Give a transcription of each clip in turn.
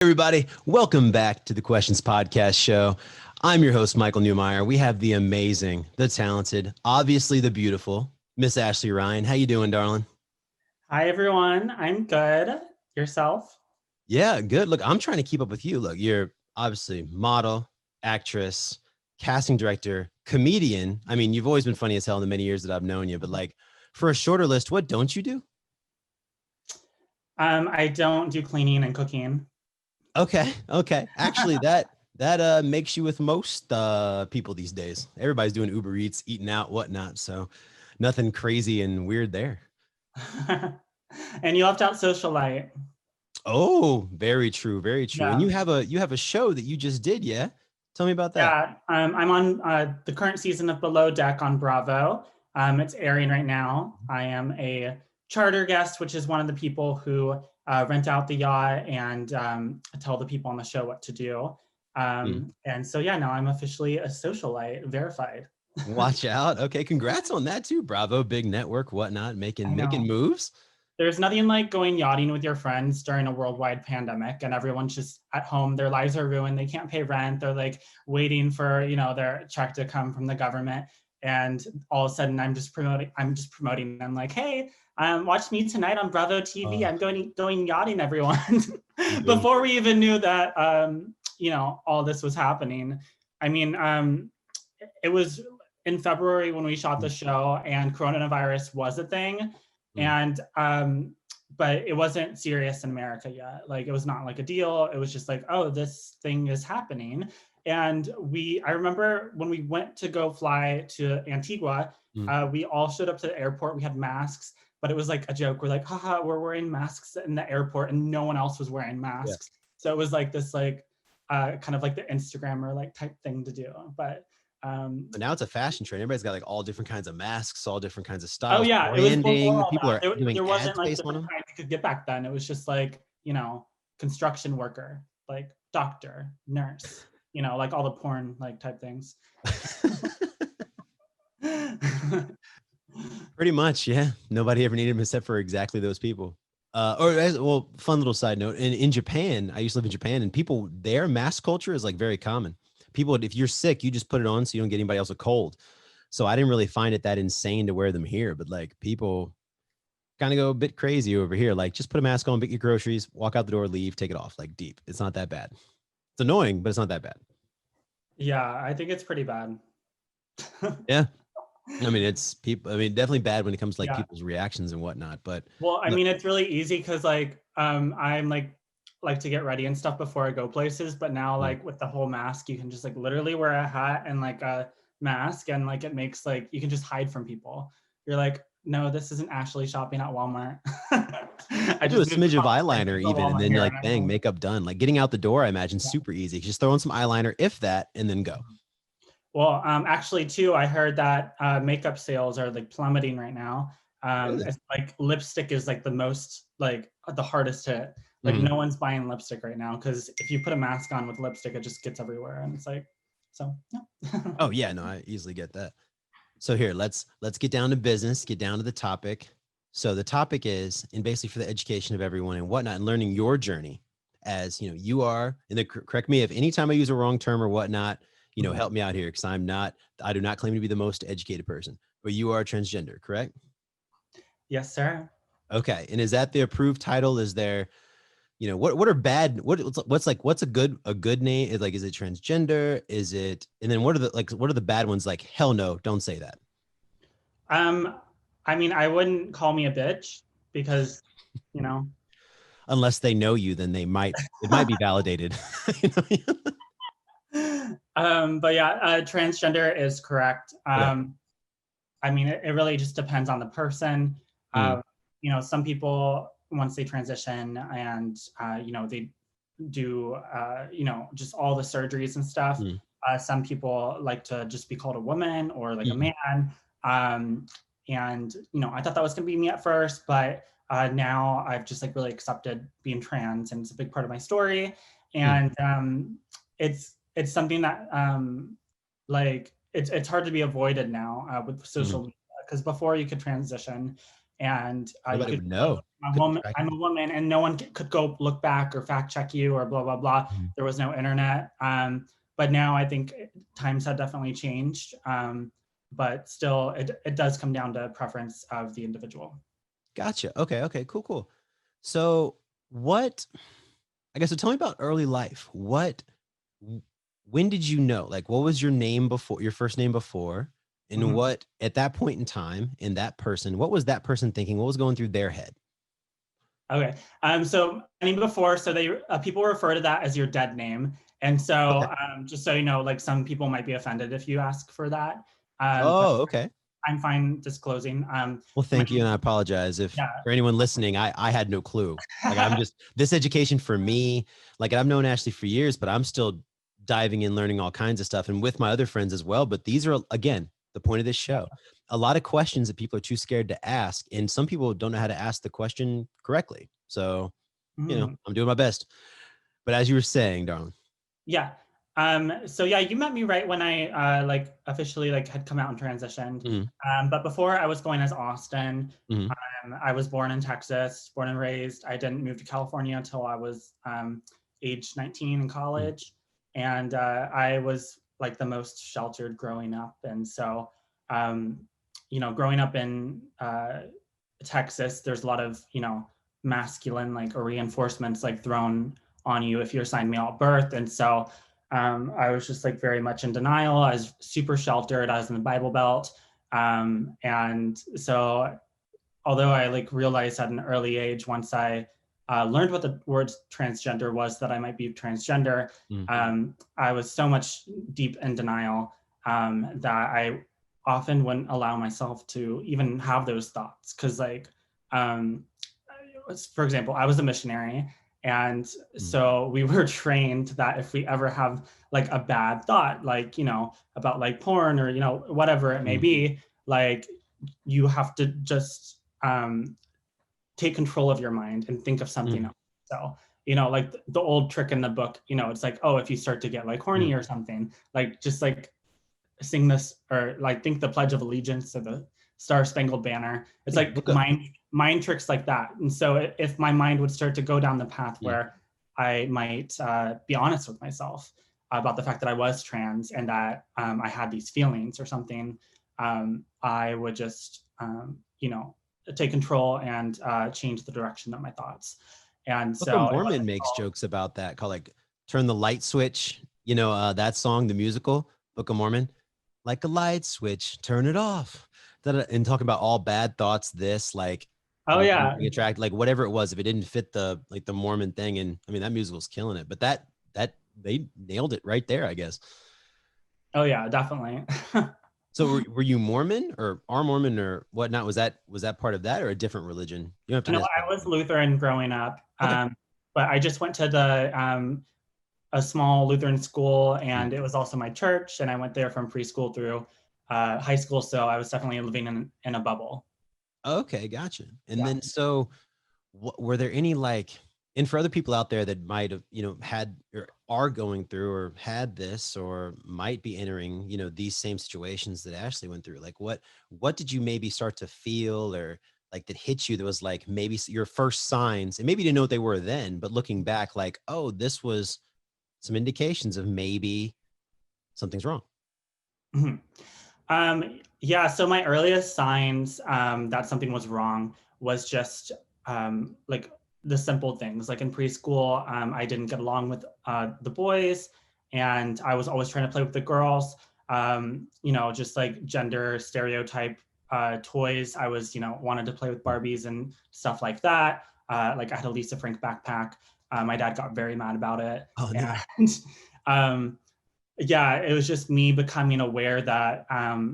Everybody, welcome back to the Questions Podcast Show. I'm your host, Michael Newmeyer. We have the amazing, the talented, obviously the beautiful Miss Ashely Ryan. How you doing, darling? Hi, everyone. I'm good. Yourself? Yeah, good. Look, I'm trying to keep up with you. Look, you're obviously model, actress, casting director, comedian. I mean, you've always been funny as hell in the many years that I've known you, but like for a shorter list, what don't you do? I don't do cleaning and cooking. Okay. Actually, that makes you with most people these days. Everybody's doing Uber Eats, eating out, whatnot. So nothing crazy and weird there. And you left out socialite. Oh, very true, very true. And Yeah. you have a show that you just did, yeah? Tell me about that. Yeah. I'm on the current season of Below Deck on Bravo. It's airing right now. I am a charter guest, which is one of the people who rent out the yacht and tell the people on the show what to do. And so, yeah, now I'm officially a socialite, verified. Watch out. Okay, congrats on that too. Bravo, big network, whatnot, I making know. moves. There's nothing like going yachting with your friends during a worldwide pandemic and everyone's just at home. Their lives are ruined. They can't pay rent. They're like waiting for, their check to come from the government. And all of a sudden I'm just promoting them like, hey, watch me tonight on Bravo TV. I'm going yachting, everyone. Dude. Before we even knew that, all this was happening. I mean, it was in February when we shot the show and coronavirus was a thing. And but it wasn't serious in America yet. Like it was not like a deal. It was just like, oh, this thing is happening. And I remember when we went to go fly to Antigua, we all showed up to the airport. We had masks, but it was like a joke. We're like, haha, we're wearing masks in the airport and no one else was wearing masks. So it was like this like kind of like the Instagrammer like type thing to do. But now it's a fashion trend. Everybody's got like all different kinds of masks, all different kinds of oh styles, yeah, it was before branding. all People that. are doing There ad wasn't like space on different them. kinds you could get back then. It was just like, construction worker, like doctor, nurse, like all the porn like type things. Pretty much, yeah. Nobody ever needed them except for exactly those people. Well, fun little side note. In Japan, I used to live in Japan, and people their mask culture is like very common. People, if you're sick, you just put it on so you don't get anybody else a cold. So I didn't really find it that insane to wear them here, but like people kind of go a bit crazy over here. Like just put a mask on, pick your groceries, walk out the door, leave, take it off. Like deep. It's not that bad. It's annoying, but it's not that bad. Yeah, I think it's pretty bad. Yeah. I mean, it's people. I mean, definitely bad when it comes to like Yeah. people's reactions and whatnot. But Well, I mean, it's really easy because like I'm like to get ready and stuff before I go places, but now like with the whole mask, you can just like literally wear a hat and like a mask and like it makes like you can just hide from people. You're like, no, this isn't Ashely shopping at Walmart. I I do a just moved smidge of across eyeliner the even, and Walmart then here like and I'm bang, home. makeup done. Like getting out the door, I imagine Yeah. super easy. Just throw in some eyeliner, if that, and then go. Well, actually, too, I heard that makeup sales are like plummeting right now. Really? It's like lipstick is like the most like the hardest hit. Like Mhm. no one's buying lipstick right now because if you put a mask on with lipstick, it just gets everywhere, and it's like, so yeah. Oh yeah, no, I easily get that. So here, let's get down to business, get down to the topic. So the topic is, and basically for the education of everyone and whatnot, and learning your journey as you are. And then correct me if anytime I use a wrong term or whatnot. Help me out here because I do not claim to be the most educated person, but you are transgender, correct? Yes, sir. Okay, and is that the approved title? Is there, what are bad? What's a good name? Is it transgender? Is it, and then what are the bad ones? Like hell no, don't say that. Um, I mean, I wouldn't call me a bitch because, you know. Unless they know you, then it might be validated. But yeah, transgender is correct. Okay. I mean, it really just depends on the person. Mm, Some people, once they transition and, they do, just all the surgeries and stuff. mm, Some people like to just be called a woman or like a mm, man. And, I thought that was going to be me at first, but now I've just like really accepted being trans and it's a big part of my story. mm, And it's something that like it's hard to be avoided now with mm, social media because before you could transition and you Nobody could would know. Couldn't track I'm it. a woman, and no one could go look back or fact check you or blah blah blah. Mhm. There was no internet. But now I think times have definitely changed. But still, it does come down to preference of the individual. Gotcha. Okay. Okay. Cool. Cool. So what? I guess so. Tell me about early life. When did you know? Like, what was your name before? Your first name before, and Mhm. what at that point in time, in that person, what was that person thinking? What was going through their head? Okay. So my name before, so they people refer to that as your dead name, and so Okay. just so you know, like some people might be offended if you ask for that. But Oh, okay. I'm fine disclosing. Well, My thank you, and I apologize if yeah. for anyone listening. I had no clue. Like I'm just this education for me. Like I've known Ashely for years, but I'm still diving in, learning all kinds of stuff, and with my other friends as well. But these are again the point of this show. A lot of questions that people are too scared to ask, and some people don't know how to ask the question correctly. So, Mhm. I'm doing my best. But as you were saying, darling. Yeah. So yeah, you met me right when I like officially like had come out and transitioned. Mhm, But before I was going as Austin. mhm, I was born in Texas, born and raised. I didn't move to California until I was age 19 in mhm, college. And I was like the most sheltered growing up. And so, um, growing up in Texas, there's a lot of, masculine like or reinforcements like thrown on you if you're assigned male at birth. And so I was just like very much in denial. I was super sheltered. I was in the Bible Belt. And so although I like realized at an early age once I learned what the word transgender was that I might be transgender, mhm, I was so much deep in denial that I often wouldn't allow myself to even have those thoughts because um, for example, I was a missionary. And mhm, so we were trained that if we ever have like a bad thought, like, about like porn or, whatever it may mhm, be, like you have to just take control of your mind and think of something mhm, else. So, like the old trick in the book, it's like, oh, if you start to get like mhm. horny or something, like just like sing this or like think the Pledge of Allegiance or the Star Spangled Banner. It's Hey, like mind tricks like that. And so if my mind would start to go down the path mhm. where I might be honest with myself about the fact that I was trans and that I had these feelings or something, I would just take control and change the direction of my thoughts. And Book of so it Mormon wasn't makes until jokes about that, called like "Turn the Light Switch." That song, the musical Book of Mormon, like a light switch, turn it off. And talking about all bad thoughts, this like oh yeah. being attracted, like whatever it was, if it didn't fit the like the Mormon thing, and I mean that musical's killing it. But that they nailed it right there, I guess. Oh yeah, definitely. So were you Mormon or are Mormon or whatnot? Was that part of that or a different religion? You don't have to No, I necessarily. was Lutheran growing up, Okay. but I just went to the a small Lutheran school, Mm. and it was also my church, and I went there from preschool through high school. So I was definitely living in a bubble. Okay, gotcha. And Yeah. then so were there any like, and for other people out there that might have had or are going through or had this or might be entering these same situations that Ashely went through, like what did you maybe start to feel or like that hit you that was like maybe your first signs, and maybe you didn't know what they were then, but looking back like, oh, this was some indications of maybe something's wrong. Mhm. Yeah, so my earliest signs that something was wrong was just like the simple things. Like in preschool, I didn't get along with the boys, and I was always trying to play with the girls. Just like gender stereotype toys. I was, wanted to play with Barbies and stuff like that. Like I had a Lisa Frank backpack. My dad got very mad about it, Oh no. and um, yeah, it was just me becoming aware that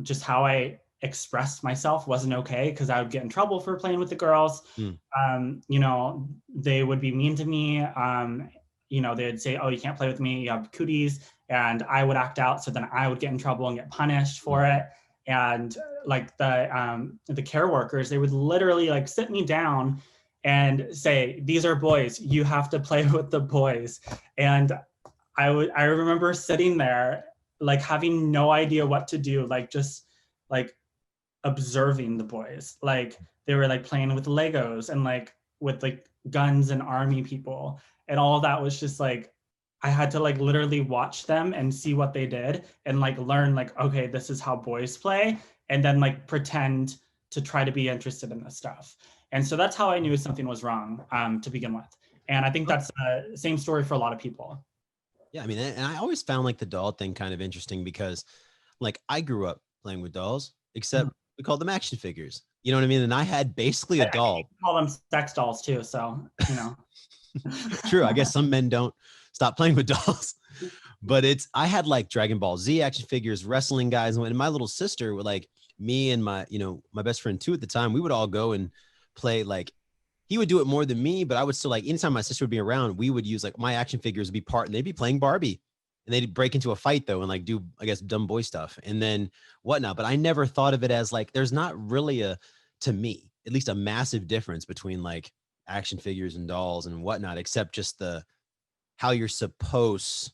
just how I expressed myself wasn't okay because I would get in trouble for playing with the girls. Mm, They would be mean to me. They'd say, "Oh, you can't play with me. You have cooties," and I would act out. So then I would get in trouble and get punished mm, for it. And like the care workers, they would literally like sit me down and say, "These are boys. You have to play with the boys." And I remember sitting there like having no idea what to do, like just like observing the boys. Like they were like playing with Legos and like with like guns and army people, and all that was just like I had to like literally watch them and see what they did and like learn like, okay, this is how boys play, and then like pretend to try to be interested in this stuff. And so that's how I knew something was wrong to begin with. And I think that's the same story for a lot of people. Yeah, I mean, and I always found like the doll thing kind of interesting because like I grew up playing with dolls, except we called them action figures. You know what I mean? And I had basically a I doll. call them sex dolls too, so you know. True. I guess some men don't stop playing with dolls. But I had like Dragon Ball Z action figures, wrestling guys, and my little sister would like me and my, my best friend too at the time, we would all go and play. Like he would do it more than me, but I would still like anytime my sister would be around, we would use like my action figures would be part, and they'd be playing Barbie, and they'd break into a fight though and like do, I guess, dumb boy stuff and then whatnot. But I never thought of it as like there's not really to me at least, a massive difference between like action figures and dolls and whatnot, except just how you're supposed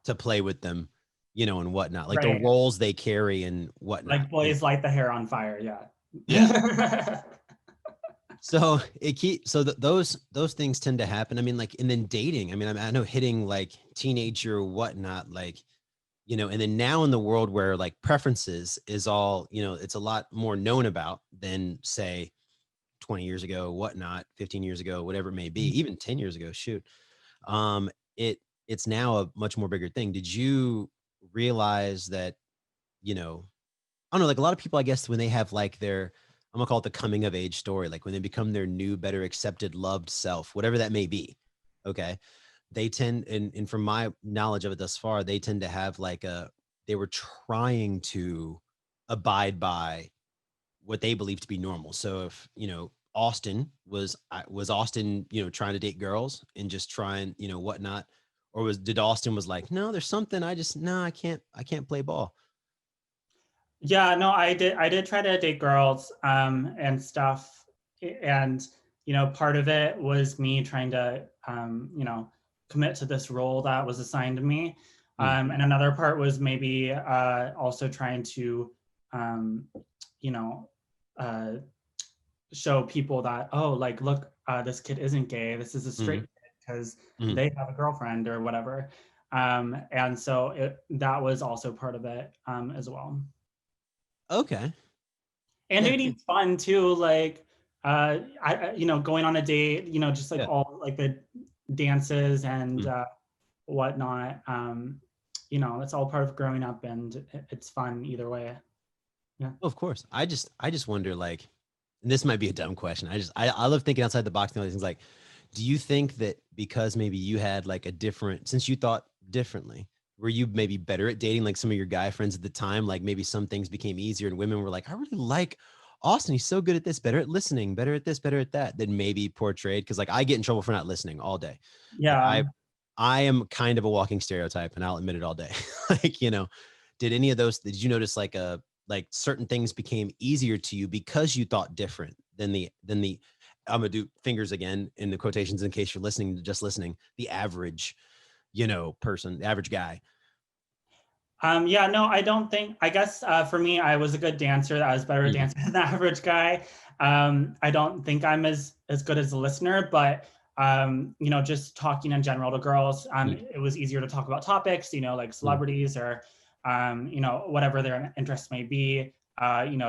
to play with them, and whatnot, like the roles they carry and whatnot. Like boys light the hair on fire. Yeah. So those things tend to happen. I mean, like, and then dating. I mean, I know hitting like teenager or whatnot, like, and then now in the world where like preferences is all, it's a lot more known about than say 20 years ago, whatnot, 15 years ago, whatever it may be, even 10 years ago, shoot. It's now a much more bigger thing. Did you realize that, I don't know, like a lot of people, I guess, when they have like I'm gonna call it the coming of age story, like when they become their new, better accepted, loved self, whatever that may be. Okay. They tend, and from my knowledge of it thus far, they tend to have like they were trying to abide by what they believe to be normal. So if, Austin was Austin, trying to date girls and just trying, whatnot, or did Austin was like, no, there's something, I can't play ball. Yeah, no, I did try to date girls and stuff. And, part of it was me trying to, commit to this role that was assigned to me. And another part was maybe also trying to, show people that, oh, like, look, this kid isn't gay. This is a straight kid because they have a girlfriend or whatever. And so that was also part of it as well. Okay. And dating's fun too. Like, going on a date, just like all like the dances and whatnot. It's all part of growing up, and it's fun either way. Yeah. Of course. I just wonder, like, and this might be a dumb question. I love thinking outside the box and all these things. Like, do you think that because maybe you had like since you thought differently, were you maybe better at dating like some of your guy friends at the time? Like maybe some things became easier and women were like, I really like Austin. He's so good at this, better at listening, better at this, better at that, than maybe portrayed. Cause like I get in trouble for not listening all day. Yeah. Like, I am kind of a walking stereotype, and I'll admit it all day. Like, did any of those, did you notice like certain things became easier to you because you thought different than the I'm gonna do fingers again in the quotations in case you're listening, the average, person, the average guy? Yeah, no, I don't think, I guess for me, I was a good dancer. I was better at dancing than the average guy. I don't think I'm as good as a listener, but just talking in general to girls, it was easier to talk about topics, like celebrities or, whatever their interests may be,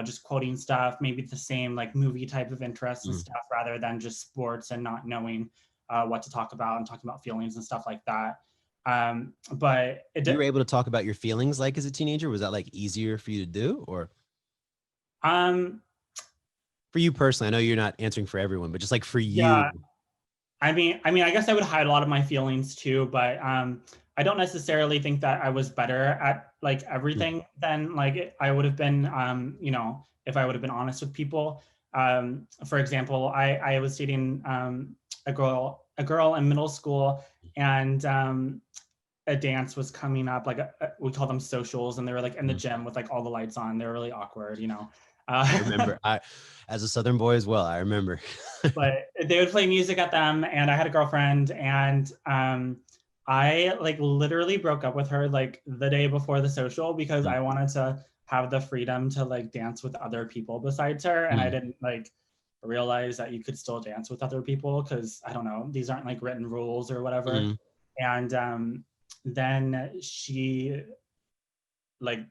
just quoting stuff, maybe the same like movie type of interests and stuff, rather than just sports and not knowing what to talk about and talking about feelings and stuff like that. But you were able to talk about your feelings like as a teenager. Was that like easier for you to do, or for you personally? I know you're not answering for everyone, but just like for you. Yeah. I mean, I guess I would hide a lot of my feelings too, but I don't necessarily think that I was better at like everything than like I would have been, if I would have been honest with people. For example, I was dating a girl in middle school, and a dance was coming up, like we call them socials, and they were like in the gym with like all the lights on. They were really awkward, I remember, as a Southern boy as well, I remember. But they would play music at them, and I had a girlfriend, and I like literally broke up with her like the day before the social because I wanted to have the freedom to like dance with other people besides her. And I didn't like realize that you could still dance with other people because I don't know, these aren't like written rules or whatever. And then she like,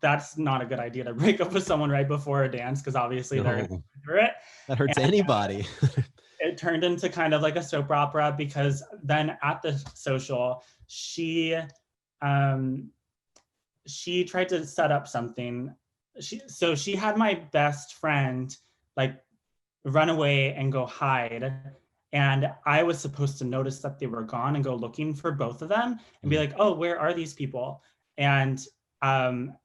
that's not a good idea to break up with someone right before a dance because obviously they're gonna No, go through it. that hurts And anybody. it turned into kind of like a soap opera because then at the social, um she tried to set up something. She had my best friend like run away and go hide. And I was supposed to notice that they were gone and go looking for both of them and be like, oh, where are these people? And um,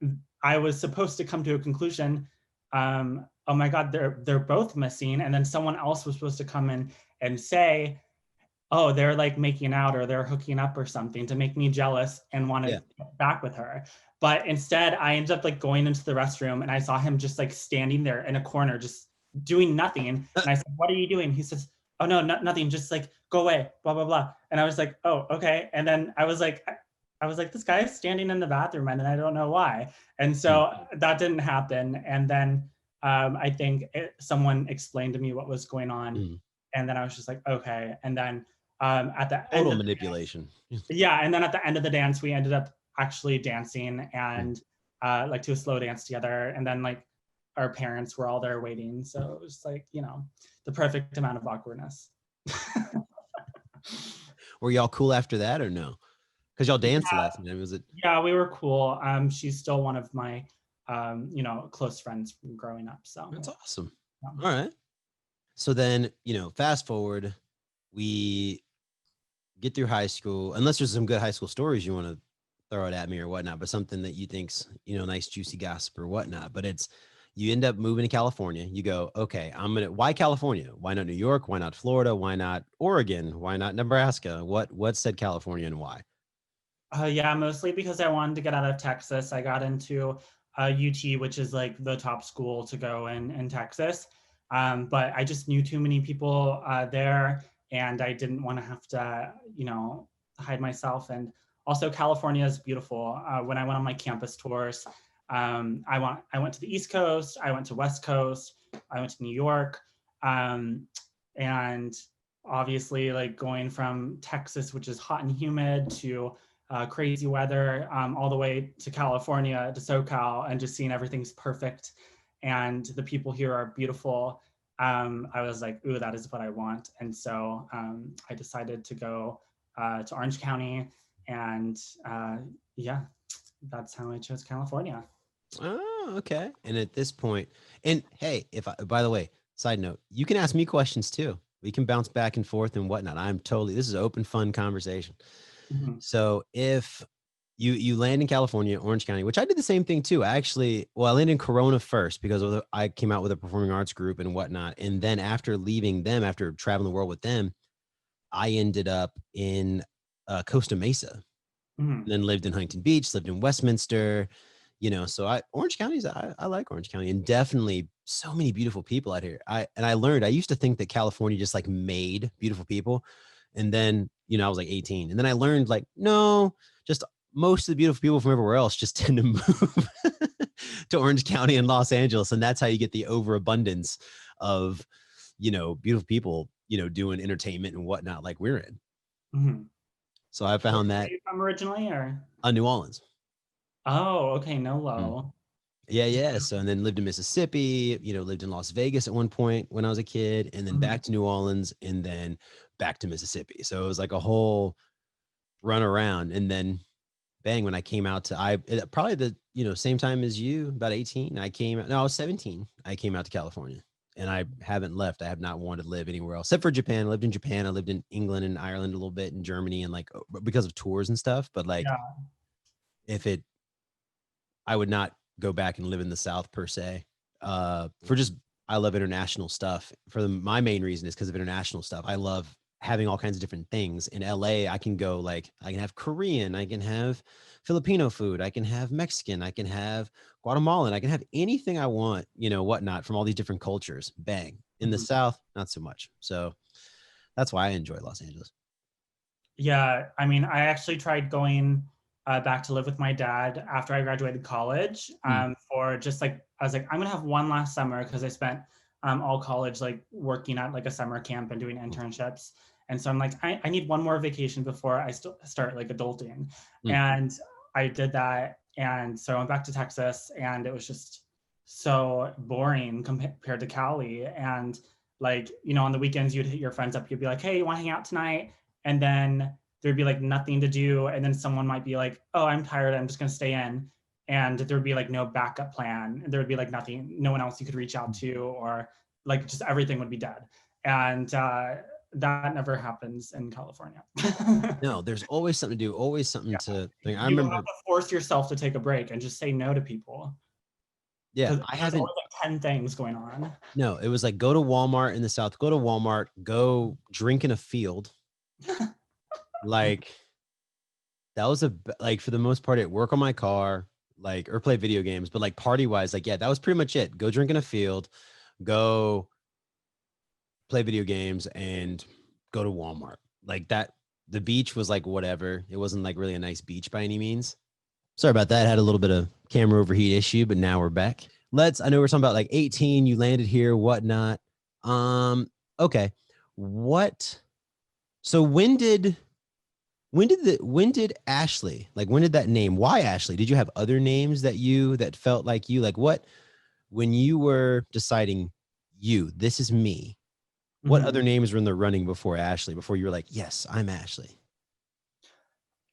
I was supposed to come to a conclusion. Oh my God, they're both missing. And then someone else was supposed to come in and say, oh, they're like making out or they're hooking up or something to make me jealous and want to get back with her. But instead, I ended up like going into the restroom and I saw him just like standing there in a corner, just doing nothing. And I said, what are you doing? He says, oh, no, nothing. Just like go away, blah, blah, blah. And I was like, oh, okay. And then I was like, this guy is standing in the bathroom and I don't know why. And so that didn't happen. And then I think someone explained to me what was going on. And then I was just like, okay. And then at the end Total of manipulation. yeah, and then at the end of the dance, we ended up actually dancing and like to a slow dance together. And then like our parents were all there waiting. So it was like, you know, the perfect amount of awkwardness. Were y'all cool after that or no? Because y'all danced last night. Was it? Yeah, we were cool. She's still one of my, you know, close friends from growing up. So that's awesome. Yeah. All right. So then, you know, fast forward, we get through high school, unless there's some good high school stories you want to throw it at me or whatnot, but something that you think's, you know, nice, juicy gossip or whatnot. But it's, you end up moving to California. You go, okay, why California? Why not New York? Why not Florida? Why not Oregon? Why not Nebraska? What said California and why? Yeah, mostly because I wanted to get out of Texas. I got into UT, which is like the top school to go in Texas. But I just knew too many people there and I didn't want to have to, you know, hide myself. And also California is beautiful. When I went on my campus tours, I went to the East Coast, I went to West Coast, I went to New York. And obviously like going from Texas, which is hot and humid, to crazy weather, all the way to California, to SoCal, and just seeing everything's perfect and the people here are beautiful. I was like, ooh, that is what I want. And so I decided to go to Orange County, and yeah, that's how I chose California. Oh, okay. And at this point, and hey, by the way, side note, you can ask me questions too. We can bounce back and forth and whatnot. This is open, fun conversation. Mm-hmm. So if you land in California, Orange County, which I did the same thing too. I landed in Corona first because I came out with a performing arts group and whatnot. And then after leaving them, after traveling the world with them, I ended up in Costa Mesa, and then lived in Huntington Beach, lived in Westminster, you know. So Orange County I like Orange County, and definitely so many beautiful people out here. I learned, I used to think that California just like made beautiful people. And then, you know, I was like 18. And then I learned like, no, just most of the beautiful people from everywhere else just tend to move to Orange County and Los Angeles. And that's how you get the overabundance of, you know, beautiful people, you know, doing entertainment and whatnot like we're in. Mm-hmm. So I found Where that. are you from originally, or? New Orleans. Oh, okay, Nolo. Yeah. So, and then lived in Mississippi, you know, lived in Las Vegas at one point when I was a kid, and then back to New Orleans, and then back to Mississippi. So it was like a whole run around. And then bang, when I came out to, probably the, you know, same time as you, about 18, I was 17. I came out to California, and I haven't left. I have not wanted to live anywhere else except for Japan. I lived in Japan. I lived in England and Ireland a little bit, in Germany, and like, because of tours and stuff. But like, I would not go back and live in the South per se. For just, I love international stuff. My main reason is because of international stuff. I love having all kinds of different things. In LA, I can go like, I can have Korean, I can have Filipino food, I can have Mexican, I can have Guatemalan, I can have anything I want, you know, whatnot, from all these different cultures. Bang. In the South, not so much. So that's why I enjoy Los Angeles. Yeah, I mean, I actually tried going back to live with my dad after I graduated college, for just like, I was like, I'm gonna have one last summer because I spent all college like working at like a summer camp and doing internships. And so I'm like, I need one more vacation before I start like adulting. And I did that. And so I went back to Texas, and it was just so boring compared to Cali. And like, you know, on the weekends, you'd hit your friends up, you'd be like, hey, you want to hang out tonight? And then there'd be like nothing to do. And then someone might be like, oh, I'm tired, I'm just going to stay in. And there'd be like no backup plan. There would be like nothing, no one else you could reach out to, or like just everything would be dead. And that never happens in California. No, there's always something to do, always something to think. I You have remember, to force yourself to take a break and just say no to people. yeah, Because I there's haven't, always like 10 things going on. no, it was like go to Walmart in the South, go to Walmart, go drink in a field. Like that was like for the most part, it work on my car, like, or play video games, but like party wise, like, yeah, that was pretty much it. Go drink in a field, go play video games, and go to Walmart. Like that, the beach was like whatever. It wasn't like really a nice beach by any means. Sorry about that. Had a little bit of camera overheat issue, but now we're back. I know we're talking about like 18, you landed here, whatnot. Okay. What, so when did Ashely, like when did that name, why Ashely? Did you have other names that felt like you, like what, when you were deciding this is me, what other names were in the running before Ashely, before you were like, yes, I'm Ashely?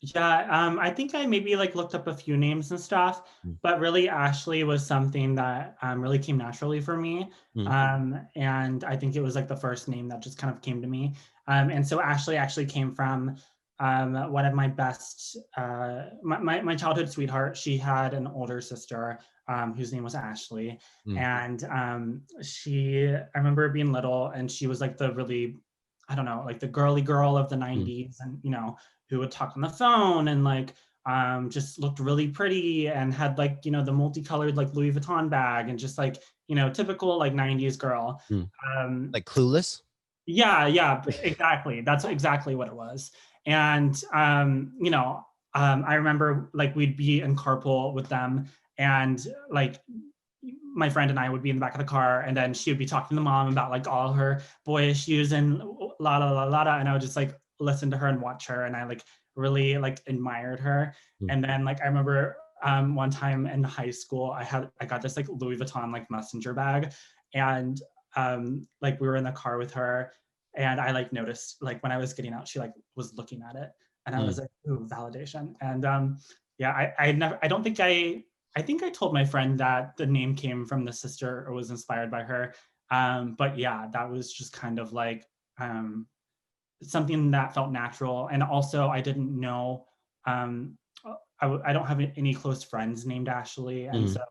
Yeah, I think I maybe like looked up a few names and stuff, but really Ashely was something that really came naturally for me. And I think it was like the first name that just kind of came to me. And so Ashely actually came from one of my best, my childhood sweetheart. She had an older sister whose name was Ashely. And I remember being little, and she was like the really, I don't know, like the girly girl of the 90s, and, you know, who would talk on the phone and like just looked really pretty and had like, you know, the multicolored like Louis Vuitton bag and just like, you know, typical like 90s girl. Like Clueless? Yeah, exactly. That's exactly what it was. And you know, I remember like we'd be in carpool with them, and like my friend and I would be in the back of the car, and then she would be talking to mom about like all her boy issues and la la la la la, and I would just like listen to her and watch her, and I like really like admired her. And then like I remember one time in high school, I got this like Louis Vuitton like messenger bag, and like we were in the car with her, and I like noticed like when I was getting out, she like was looking at it, and I was like, ooh, validation. And yeah, I think I told my friend that the name came from the sister or was inspired by her. But yeah, that was just kind of like something that felt natural. And also, I didn't know, I don't have any close friends named Ashely. And so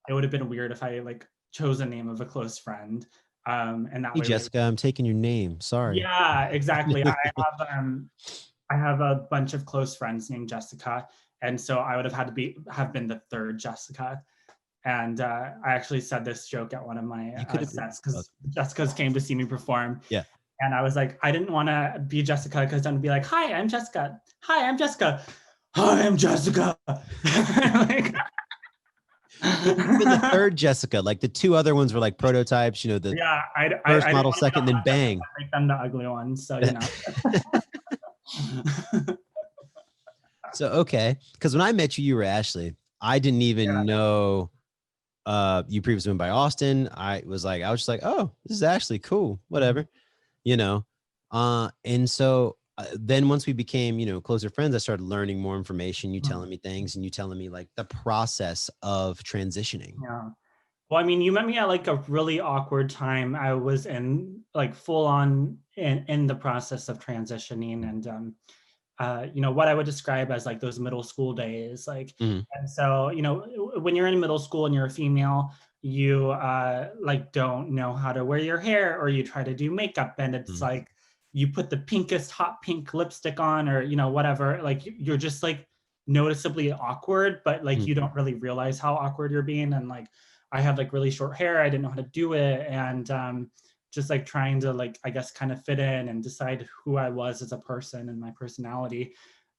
it would have been weird if I like chose a name of a close friend. And that Hey, way, Jessica, I'm taking your name. Sorry. yeah, exactly. I have a bunch of close friends named Jessica, and so I would have had to have been the third Jessica. And I actually said this joke at one of my sets because Jessica's came to see me perform. Yeah. And I was like, I didn't want to be Jessica because then be like, hi, I'm Jessica. Hi, I'm Jessica. Hi, I'm Jessica. Like, even the third Jessica, like the two other ones were like prototypes, you know, the yeah, first I model, second, then bang. make them the ugly ones. So, you know. So, okay. Because when I met you, you were Ashely. I didn't even know you previously went by Austin. I was just like, oh, this is Ashely. Cool. Whatever. You know? And so then once we became, you know, closer friends, I started learning more information, you telling me things and you telling me like the process of transitioning. Yeah. Well, I mean, you met me at like a really awkward time. I was in like full on in the process of transitioning, and you know, what I would describe as like those middle school days. Like, and so, you know, when you're in middle school and you're a female, you like don't know how to wear your hair, or you try to do makeup, and it's like you put the pinkest hot pink lipstick on, or, you know, whatever. Like you're just like noticeably awkward, but like you don't really realize how awkward you're being. And like I had like really short hair, I didn't know how to do it, and just like trying to like, I guess, kind of fit in and decide who I was as a person and my personality.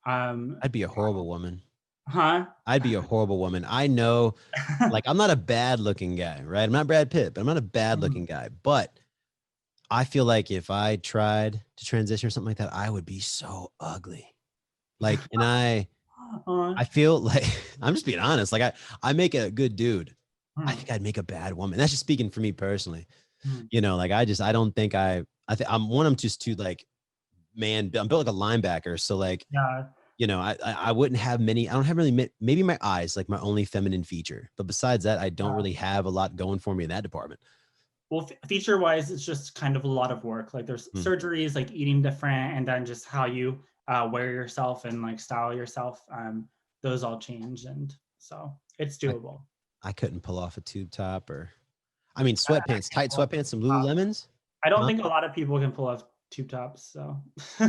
I'd be a horrible woman. Huh? I'd be a horrible woman. I know, like, I'm not a bad looking guy, right? I'm not Brad Pitt, but I'm not a bad Mhm. looking guy. But I feel like if I tried to transition or something like that, I would be so ugly. Like, and Uh, I feel like I'm just being honest. Like I make a good dude. I hmm, think I'd make a bad woman. That's just speaking for me personally. hmm. You know, like I don't think I think I'm just too like man. I'm built like a linebacker. So like, Yeah. you know, I wouldn't have many. I don't have really maybe my eyes, like my only feminine feature. But besides that, I don't really have a lot going for me in that department. Well, feature wise, it's just kind of a lot of work. Like there's Hmm. surgeries, like eating different, and then just how you wear yourself and like style yourself. Those all change, and so it's I doable. I couldn't pull off a tube top or I mean I sweatpants, can't tight pull off sweatpants, some top. Lululemons. I don't Huh? think a lot of people can pull off tube tops. So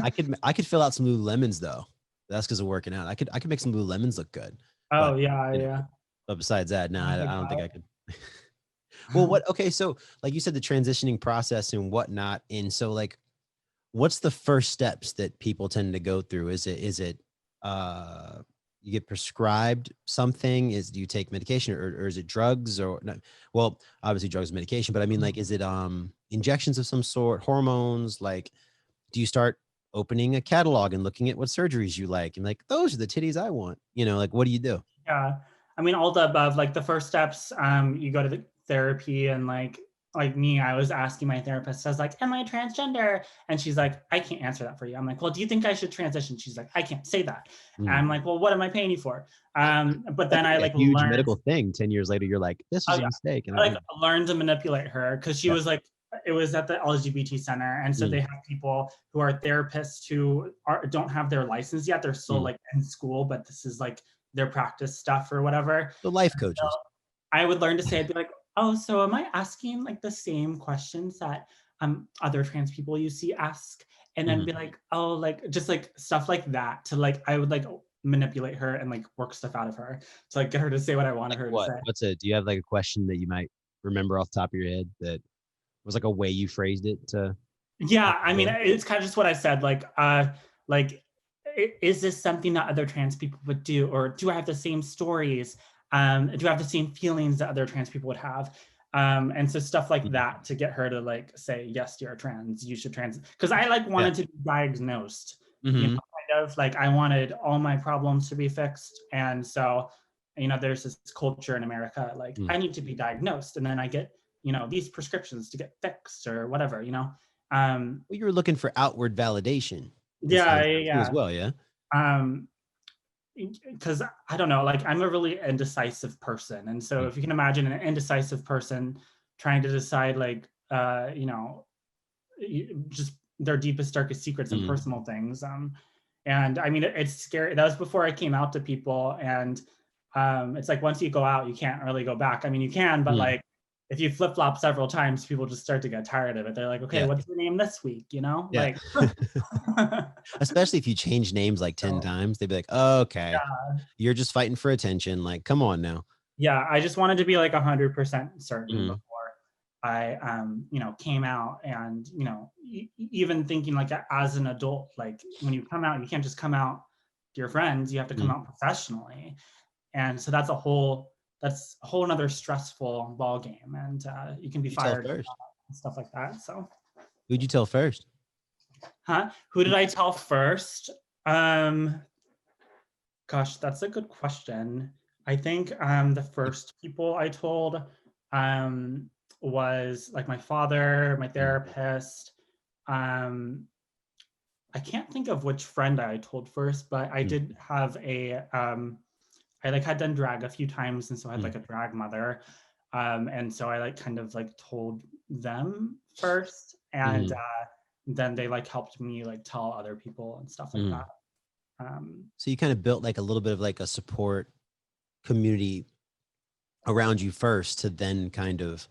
I could fill out some Lululemons though. That's because of working out. I could make some Lululemons look good, but oh yeah, you know. yeah. But besides that, no, I I think don't think about I could. Well, what? Okay, so like you said, the transitioning process and whatnot, and so like, what's the first steps that people tend to go through? Is it uh you get prescribed something? Is do you take medication or is it drugs or no? Well, obviously drugs and medication, but I mean like is it injections of some sort, hormones? Like do you start opening a catalog and looking at what surgeries you like and like those are the titties I want? You know, like what do you do? Yeah. I mean, all the above, like the first steps, you go to the therapy and like me, I was asking my therapist, I was like, am I transgender? And she's like, I can't answer that for you. I'm like, well, do you think I should transition? She's like, I can't say that. And Mm. I'm like, well, what am I paying you for? But That then could I be a like huge learned, medical thing. 10 years later, you're like, this oh was a yeah, mistake. And I like learned to manipulate her because she yeah. was like, it was at the LGBT center. And so Mm, they have people who are therapists who don't have their license yet. They're still mm. like in school, but this is like their practice stuff or whatever. The life coaches. I would learn to say, I'd be like, oh, so am I asking like the same questions that other trans people you see ask? And then Mhm. be like, oh, like just like stuff like that to like I would like manipulate her and like work stuff out of her to like get her to say what I wanted Like her to what? say. Do you have like a question that you might remember off the top of your head that was like a way you phrased it to Yeah, I mean, avoid? it's kind of just what I said. Like, is this something that other trans people would do, or do I have the same stories? Do I have the same feelings that other trans people would have? And so stuff like Mhm. that to get her to like say, yes, you're trans, you should trans. Because I like Yeah. wanted to be diagnosed, you know, Mhm. kind of like I wanted all my problems to be fixed, and so there's this culture in America like Mm. I need to be diagnosed, and then I get these prescriptions to get fixed or whatever. Well, you were looking for outward validation. It Yeah, sounds yeah, like too as yeah. well, yeah? Um, because I don't know, like I'm a really indecisive person, and so Mm. if you can imagine an indecisive person trying to decide, like, just their deepest, darkest secrets and Mm. personal things. And I mean, it's scary. That was before I came out to people, and it's like once you go out, you can't really go back. I mean, you can, but Mm. like if you flip flop several times, people just start to get tired of it. They're like, okay, Yeah. what's your name this week? Yeah. Like. Especially if you change names like 10 So, times, they'd be like, "Oh, okay. yeah. You're just fighting for attention. Like, come on now." Yeah, I just wanted to be like 100% certain Mhm. before I, came out, and even thinking like as an adult, like when you come out, you can't just come out to your friends. You have to come Mm. out professionally, and so that's a whole another stressful ball game, and you can be Who'd you tell fired first? and stuff like that. So, Who'd you tell first? huh? Who did I tell first? Um, Gosh, that's a good question. I think the first people I told um, was like my father, my Mm. therapist. Um, I can't think of which friend I told first, but I Mm. did have I like had done drag a few times, and so I had Mm. like a drag mother. And so I like kind of like told them first, and Mhm. then they like helped me like tell other people and stuff like that. Mm. Um, So you kind of built like a little bit of like a support community around you first to then kind of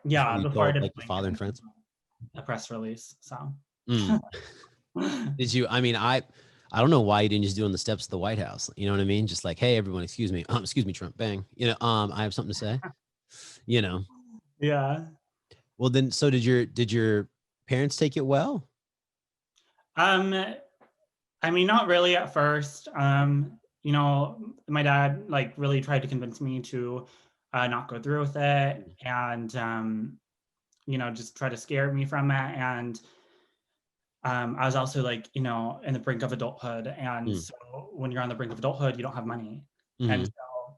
before yeah, you before I told did like your father and friends? a press release. So Mm. Did you I mean, I don't know why you didn't just do it on the steps of the White House. You know what I mean? Just like, "Hey, everyone, excuse me. Excuse me, Trump. Bang. I have something to say." You know? yeah. Well, then so did your parents take it well? Um, I mean, not really at first. you know, my dad like really tried to convince me to not go through with it, and you know, just try to scare me from it. And I was also like, you know, in the brink of adulthood, and Mm. so when you're on the brink of adulthood, you don't have money, and Mm-hmm. so,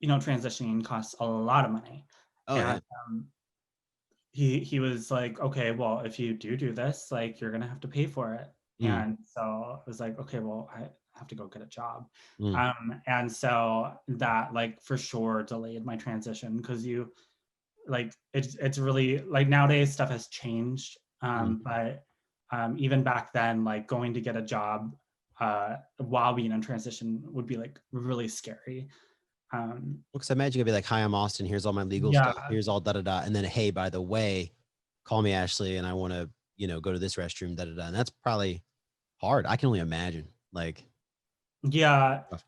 you know, transitioning costs a lot of money. Oh And yeah. he was like, okay, well, if you do this, like, you're gonna have to pay for it. Mm. And so I was like, okay, well, I have to go get a job. Mm. And so that like for sure delayed my transition, because you like it's really like nowadays stuff has changed. Mm. But even back then, like going to get a job while being in transition would be like really scary. Because I imagine you'll be like, "Hi, I'm Austin. Here's all my legal Yeah, stuff. Here's all da da da." And then, hey, by the way, call me Ashley, and I want to, go to this restroom, da da da. And that's probably hard. I can only imagine. Like, yeah. rough.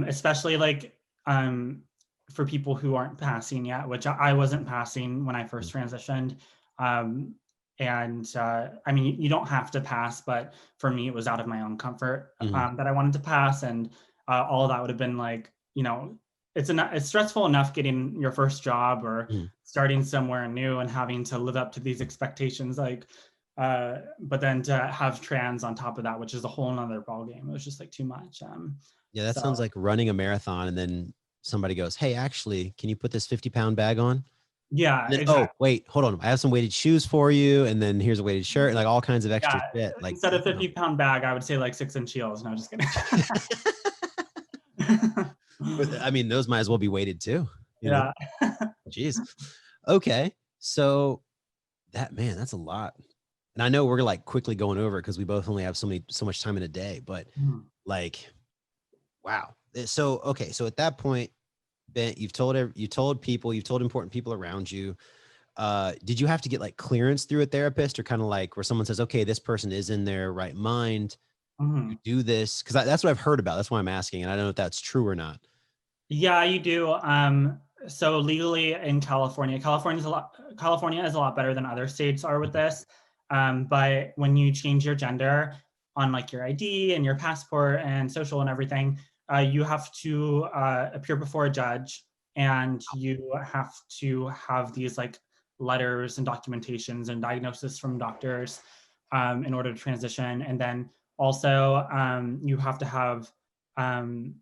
Especially like for people who aren't passing yet, which I wasn't passing when I Mm. first transitioned. Um, and I mean, you don't have to pass, but for me, it was out of my own comfort Mhm. that I wanted to pass, and all of that would have been like, you know, it's stressful enough getting your first job or Mhm. starting somewhere new and having to live up to these expectations, like. But then to have trans on top of that, which is a whole nother ballgame, it was just like too much. Yeah, that So sounds like running a marathon, and then somebody goes, "Hey, actually, can you put this 50-pound bag on?" yeah, And then, oh, exactly. wait, hold on. I have some weighted shoes for you, and then here's a weighted shirt, and like all kinds of extra Yeah, shit. Like, instead of damn. 50-pound bag, I would say like 6-inch heels. No, just kidding. But I mean, those might as well be weighted too. You know, Yeah. jeez. Okay, so that man, that's a lot. And I know we're like quickly going over it because we both only have so much time in a day. But Mhm. like, wow. So okay, so at that point, Ben, you told people, you've told important people around you. Did you have to get like clearance through a therapist, or kind of like where someone says, okay, this person is in their right mind to Mhm. do this? Because that's what I've heard about. That's why I'm asking, and I don't know if that's true or not. Yeah, you do. So legally in California is a lot better than other states are with Mhm. this. But when you change your gender on like your ID and your passport and social and everything, you have to appear before a judge, and you have to have these like letters and documentations and diagnosis from doctors in order to transition. And then also you have to have um,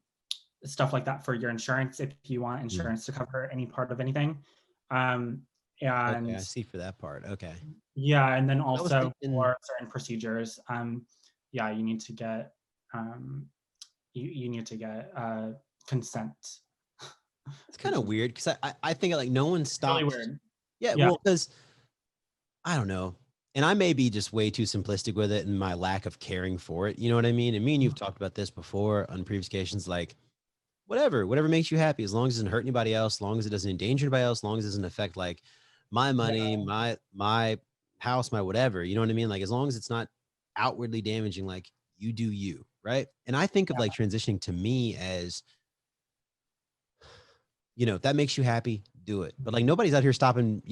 stuff like that for your insurance if you want Mm. insurance to cover any part of anything. Okay, And I see for that part. Okay, yeah, and then I was also thinking for certain procedures, yeah, you need to get um, you need to get consent, it's kind which of is weird because I think like no one really stops. weird. Yeah, Yeah. well, because I don't know. And I may be just way too simplistic with it and my lack of caring for it. You know what I mean? And me and you've talked about this before on previous occasions. Like, whatever makes you happy, as long as it doesn't hurt anybody else, as long as it doesn't endanger anybody else, as long as it doesn't affect like my money, Yeah. my house, my whatever. You know what I mean? Like, as long as it's not outwardly damaging, like you do you, right? And I think of like transitioning to me as, if that makes you happy, do it. But like nobody's out here stopping,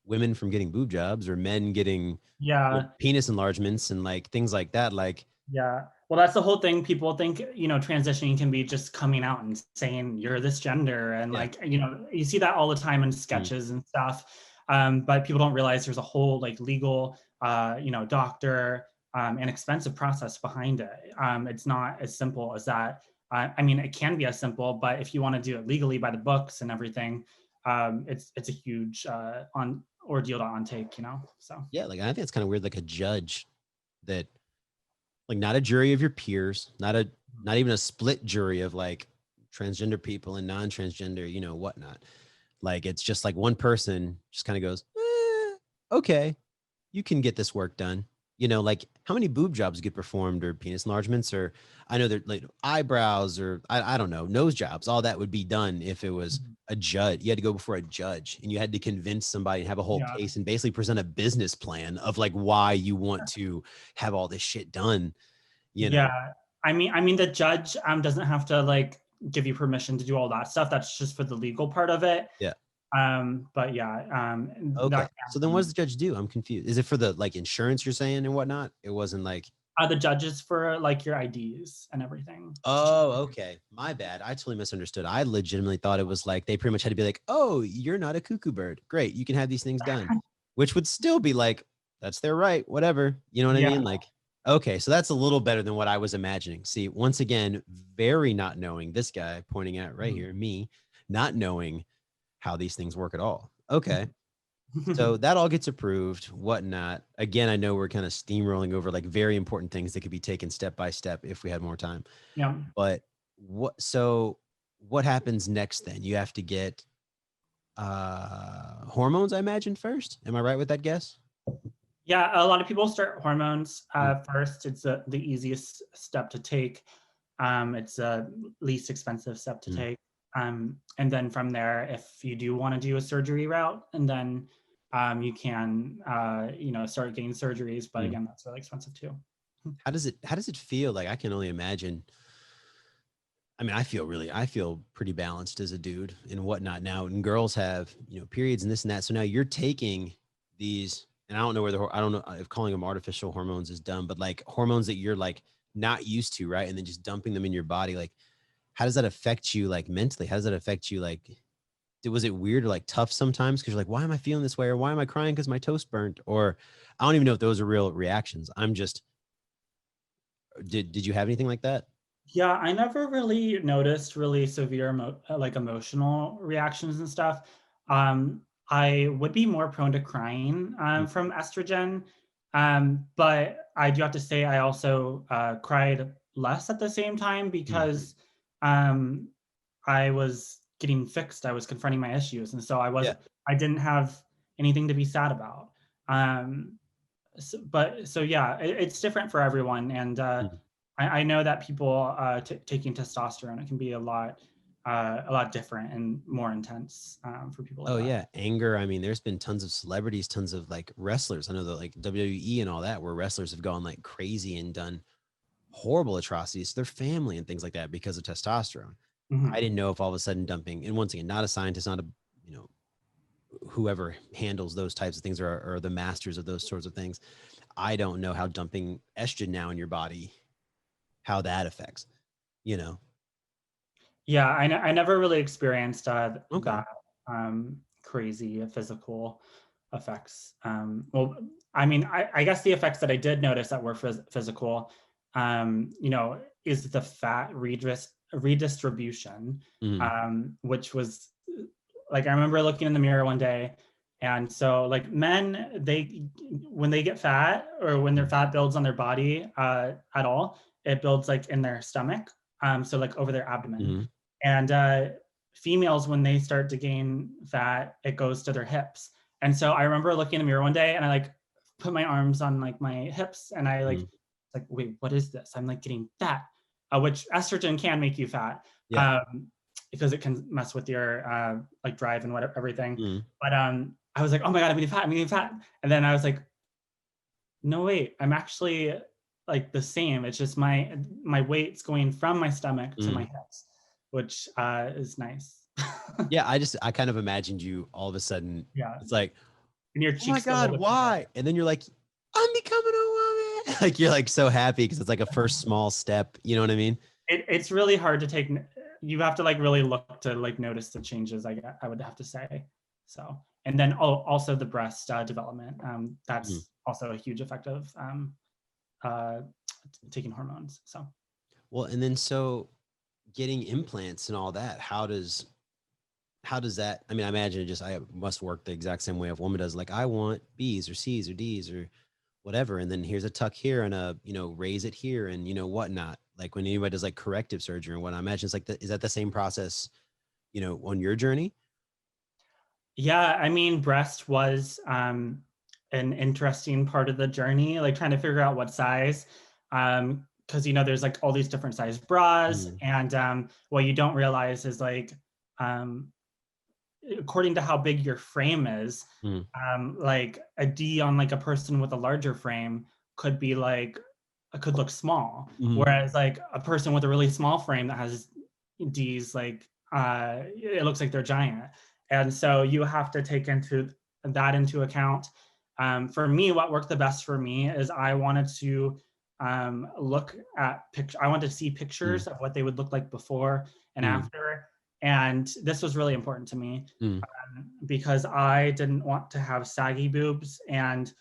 women from getting boob jobs or men getting Yeah. penis enlargements and like things like that. Like, Yeah. Well, that's the whole thing. People think, you know, transitioning can be just coming out and saying you're this gender. And yeah. like, you know, you see that all the time in Mm. sketches and stuff. But people don't realize there's a whole like legal, you know, doctor and expensive process behind it. It's not as simple as that. I mean, it can be as simple, but if you want to do it legally by the books and everything, it's a huge on ordeal to untake, you know. So Yeah. Like, I think it's kind of weird, like a judge that, like, not a jury of your peers, not even a split jury of like transgender people and non-transgender, whatnot. Like, it's just like one person just kind of goes, okay, you can get this work done. Like how many boob jobs get performed, or penis enlargements, or I know they're like eyebrows, or I don't know, nose jobs. All that would be done if it was a judge. You had to go before a judge and you had to convince somebody and have a whole yeah. case and basically present a business plan of like why you want to have all this shit done, you know. Yeah. I mean, the judge doesn't have to like give you permission to do all that stuff. That's just for the legal part of it. Yeah. But yeah, Okay. that So can then what does be. the judge do? I'm confused. Is it for the like insurance you're saying and whatnot? It wasn't like The judges for like your IDs and everything. Oh, okay. My bad. I totally misunderstood. I legitimately thought it was like they pretty much had to be like, oh, you're not a cuckoo bird. Great. You can have these things done, which would still be like, that's their right. Whatever. You know what I Yeah. mean? Like, okay. So that's a little better than what I was imagining. See, once again, very not knowing this guy pointing at right here, me, not knowing how these things work at all. Okay. So that all gets approved, whatnot. Again, I know we're kind of steamrolling over like very important things that could be taken step by step if we had more time. Yeah. But what happens next then? You have to get hormones, I imagine, first. Am I right with that guess? Yeah, a lot of people start hormones first. It's the easiest step to take. It's the least expensive step to take. And then from there, if you do want to do a surgery route, and then you can, start getting surgeries. But again, that's really expensive too. How does it feel? Like I can only imagine. I mean, I feel pretty balanced as a dude and whatnot now. And girls have, periods and this and that. So now you're taking these, and I don't know I don't know if calling them artificial hormones is dumb, but like hormones that you're like not used to, right? And then just dumping them in your body. Like, how does that affect you like mentally? How does that affect you? Like, was it weird or like tough sometimes? Cause you're like, why am I feeling this way? Or why am I crying? Cause my toast burnt? Or I don't even know if those are real reactions. I'm just, did you have anything like that? Yeah, I never really noticed really severe like emotional reactions and stuff. I would be more prone to crying from estrogen, but I do have to say I also cried less at the same time because um, I was getting fixed. I was confronting my issues, and so Yeah. I didn't have anything to be sad about. Um, so yeah, it's different for everyone, and I know that people taking testosterone, it can be a lot different and more intense for people like Oh that. yeah, anger. I mean, there's been tons of celebrities, tons of like wrestlers. I know that like WWE and all that, where wrestlers have gone like crazy and done horrible atrocities to their family and things like that because of testosterone. I Mhm. didn't know if all of a sudden dumping, and once again, not a scientist, not a you know whoever handles those types of things or the masters of those sorts of things. I don't know how dumping estrogen now in your body, how that affects. You know. Yeah, I never really experienced Okay. that crazy physical effects. Well, I mean, I guess the effects that I did notice that were physical, is the fat redistribution, Mhm. which was like I remember looking in the mirror one day, and so like men, they when they get fat or when their fat builds on their body at all, it builds like in their stomach, so like over their abdomen, Mhm. and females when they start to gain fat, it goes to their hips. And so I remember looking in the mirror one day, and I like put my arms on like my hips, and I Mhm. like wait, what is this? I'm like getting fat, which estrogen can make you fat. Yeah. Um, because it can mess with your like drive and whatever everything. Mhm. But I was like, oh my god, I'm getting fat, I'm getting fat. And then I was like, no wait, I'm actually like the same. It's just my weight's going from my stomach to my Mhm. hips, which is nice. Yeah, I kind of imagined you all of a sudden. Yeah, It's like, and your oh my cheeks get a God, little bit bigger. why? And then you're like, I'm becoming a woman. Like you're like so happy because it's like a first small step. You know what I mean? It's really hard to take. You have to like really look to like notice the changes. I would have to say. So, and then also the breast development. Mhm. That's also a huge effect of uh, taking hormones. So. Well, and then so getting implants and all that, how does that, I mean, I imagine it just, I must work the exact same way a woman does. Like, I want B's or C's or D's or whatever. And then here's a tuck here and raise it here and, whatnot. Like when anybody does like corrective surgery and what I imagine it's like, is that the same process, on your journey? Yeah, I mean, breast was an interesting part of the journey, like trying to figure out what size. Because there's like all these different size bras, Mhm. and what you don't realize is like um, according to how big your frame is, Mhm. like a D on like a person with a larger frame could be like could look small, Mhm. whereas like a person with a really small frame that has D's like it looks like they're giant, and so you have to take into account. For me, what worked the best for me is I wanted to look at I wanted to see pictures of what they would look like before and after. And this was really important to me because I didn't want to have saggy boobs. And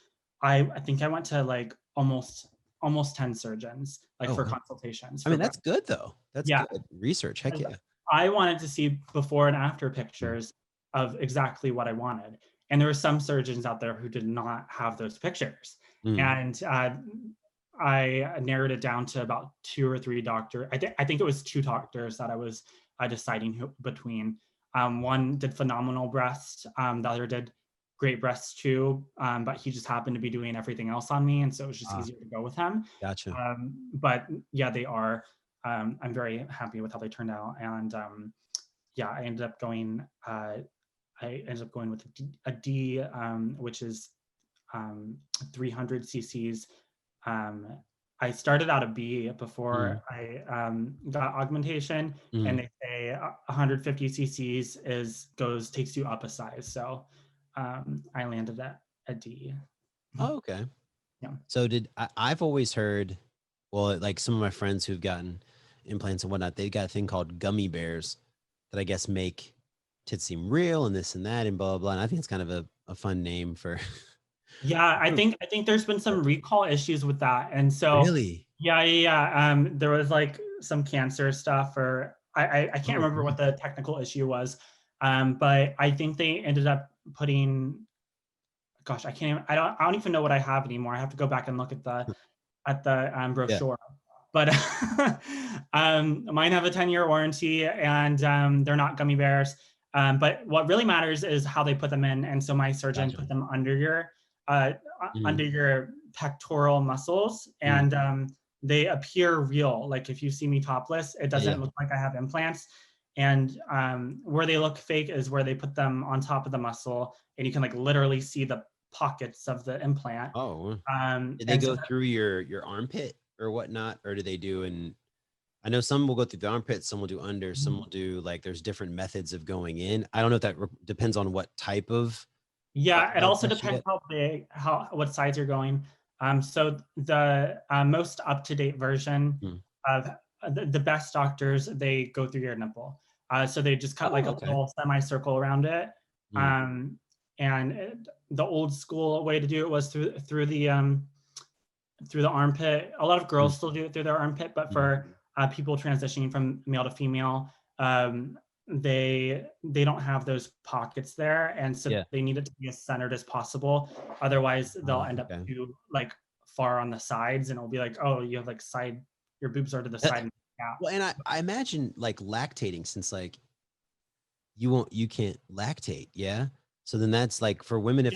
I think I went to like almost 10 surgeons like for wow. consultations. I mean, that's good though. That's Yeah. good research. Heck yeah. I wanted to see before and after pictures of exactly what I wanted. And there were some surgeons out there who did not have those pictures. And I narrowed it down to about 2 or 3 doctors. I think it was 2 doctors that I was deciding between. One did phenomenal breasts. The other did great breasts too. But he just happened to be doing everything else on me. And so it was just easier to go with him. Gotcha. But yeah, they are. I'm very happy with how they turned out. And yeah, I ended up going with a D, which is 300 cc's. I started out a B before I got augmentation, and they say 150 cc's takes you up a size. So I landed at a D. Oh, okay. Yeah. So I've always heard, well, like some of my friends who've gotten implants and whatnot, they've got a thing called gummy bears that I guess make tits seem real and this and that and blah, blah, blah. And I think it's kind of a fun name for. Yeah, I think there's been some recall issues with that. And so Really? yeah. There was like some cancer stuff, or I can't remember what the technical issue was. But I think they ended up putting, gosh, I don't even know what I have anymore. I have to go back and look at the brochure. Yeah. But mine have a 10-year warranty, and they're not gummy bears. But what really matters is how they put them in. And so my surgeon put them under your pectoral muscles, and they appear real. Like if you see me topless, it doesn't look like I have implants. And where they look fake is where they put them on top of the muscle, and you can like literally see the pockets of the implant. Oh, did they go through your armpit or whatnot, or do they do? And I know some will go through the armpit, some will do under, some will do like there's different methods of going in. I don't know if that depends on what type of. Yeah, it also depends what size you're going. So the most up-to-date version of the best doctors, they go through your nipple. So they just cut a little semicircle around it. And the old school way to do it was through the armpit. A lot of girls still do it through their armpit, but for people transitioning from male to female, they don't have those pockets there, and so they need it to be as centered as possible. Otherwise, they'll end up too like far on the sides, and it'll be like, oh, you have like your boobs are to the side. Well, and I imagine like lactating, since like you can't lactate, so then that's like for women, if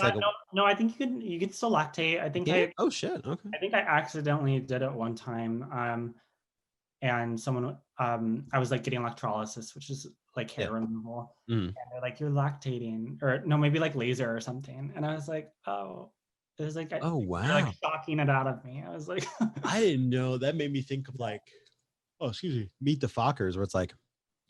no, I think you could still lactate. I think oh shit, okay. I think I accidentally did it one time, and someone I was like getting electrolysis, which is like hair removal, and they're like, you're lactating, or no, maybe like laser or something, and I was like, oh, it was like, oh wow, they're like shocking it out of me. I was like, I didn't know. That made me think of like, oh excuse me, Meet the Fockers, where it's like,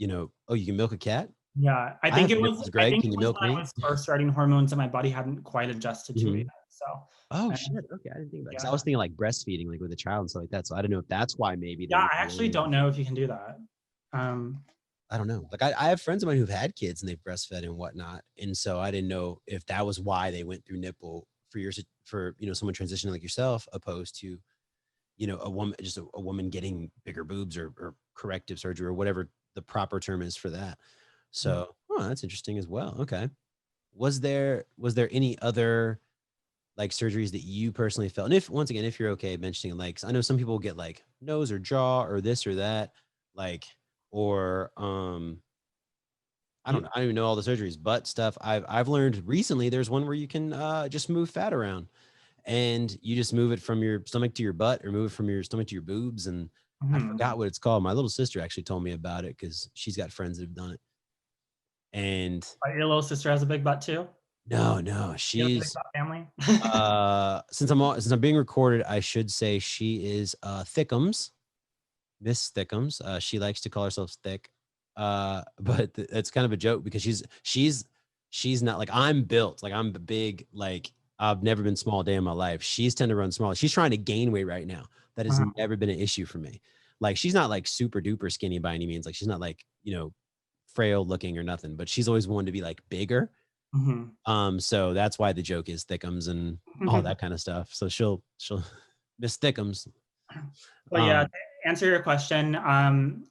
oh, you can milk a cat. Yeah, I think it was Greg. Can you milk me? I was first starting hormones, and my body hadn't quite adjusted to it yet. So. Oh shit! Okay, I didn't think about it. I was thinking like breastfeeding, like with a child and stuff like that. So I don't know if that's why maybe. Yeah, I actually don't know if you can do that. I don't know. Like I have friends of mine who've had kids and they've breastfed and whatnot, and so I didn't know if that was why they went through nipple for someone transitioning like yourself, opposed to, a woman, just a woman getting bigger boobs or corrective surgery or whatever the proper term is for that. So, that's interesting as well. Okay. Was there any other like surgeries that you personally felt? And if you're okay mentioning, like, 'cause I know some people get like nose or jaw or this or that, like, or I don't know. I don't even know all the surgeries, butt stuff. I've learned recently there's one where you can just move fat around, and you just move it from your stomach to your butt, or move it from your stomach to your boobs. And I forgot what it's called. My little sister actually told me about it because she's got friends that have done it. And your little sister has a big butt too? No, she's family. Since I'm being recorded, I should say she is Thickums, Miss Thickums. She likes to call herself Thick, but it's kind of a joke because she's not like, I'm built, like I'm big, like I've never been small a day in my life. She's tend to run small. She's trying to gain weight right now. That has Uh-huh. never been an issue for me. Like she's not like super duper skinny by any means. Like she's not like, frail looking or nothing, but she's always wanted to be like bigger. Mhm. So that's why the joke is thickums and all that kind of stuff. So she'll miss thickums. But yeah, to answer your question,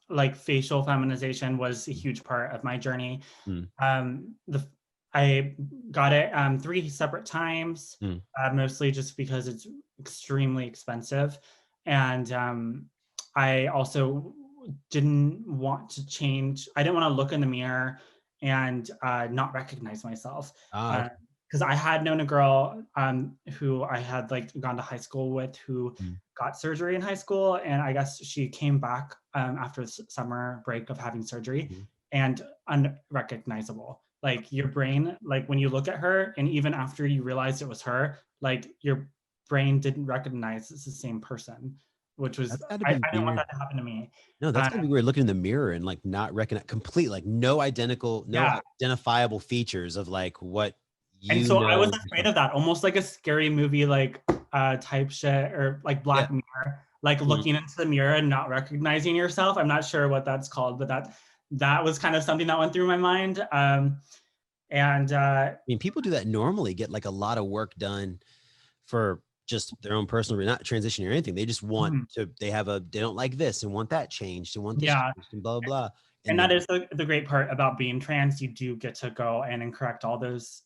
like facial feminization was a huge part of my journey. Mm, The I got it 3 separate times, mm, mostly just because it's extremely expensive, and I also didn't want to change. I didn't want to look in the mirror and not recognize myself. okay. Because I had known a girl who I had like gone to high school with who Mm, got surgery in high school, and I guess she came back after the summer break of having surgery mhm. and unrecognizable. Like your brain, like when you look at her, and even after you realized it was her, like your brain didn't recognize it's the same person, which was That's got to I be didn't want weird. that to happen to me. No, that's Uh, gotta be weird looking in the mirror and like not recognize complete, like no yeah, identifiable features of like what and you so I was know afraid yourself. of that, almost like a scary movie, like type shit, or like Yeah. Black Mirror, like Mhm. looking into the mirror and not recognizing yourself. I'm not sure what that's called, but that was kind of something that went through my mind. And I mean, people do that normally, get like a lot of work done for just their own personal, not transition or anything. They just want mhm, to, they don't like this and want that changed and want this yeah, changed and blah, blah, blah. and And that then, is the great part about being trans. You do get to go and correct all those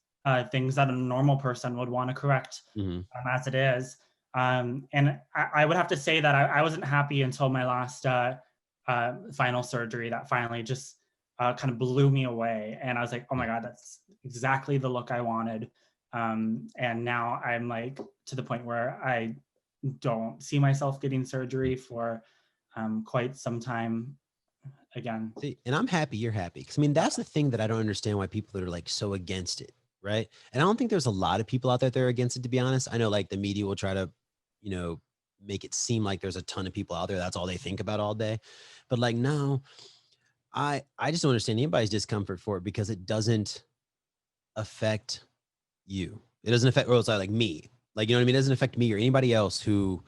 things that a normal person would want to correct mhm. as it is. And I would have to say that I wasn't happy until my last final surgery that finally just kind of blew me away. And I was like, oh my God, that's exactly the look I wanted. And now I'm like to the point where I don't see myself getting surgery for quite some time again. See, and I'm happy you're happy. Cause I mean, that's the thing that I don't understand why people are like so against it. Right. And I don't think there's a lot of people out there that are against it, to be honest. I know like the media will try to, you know, make it seem like there's a ton of people out there. That's all they think about all day. But like, no, I just don't understand anybody's discomfort for it because it doesn't affect you. It doesn't affect, or it's like me. Like, you know what I mean? It doesn't affect me or anybody else who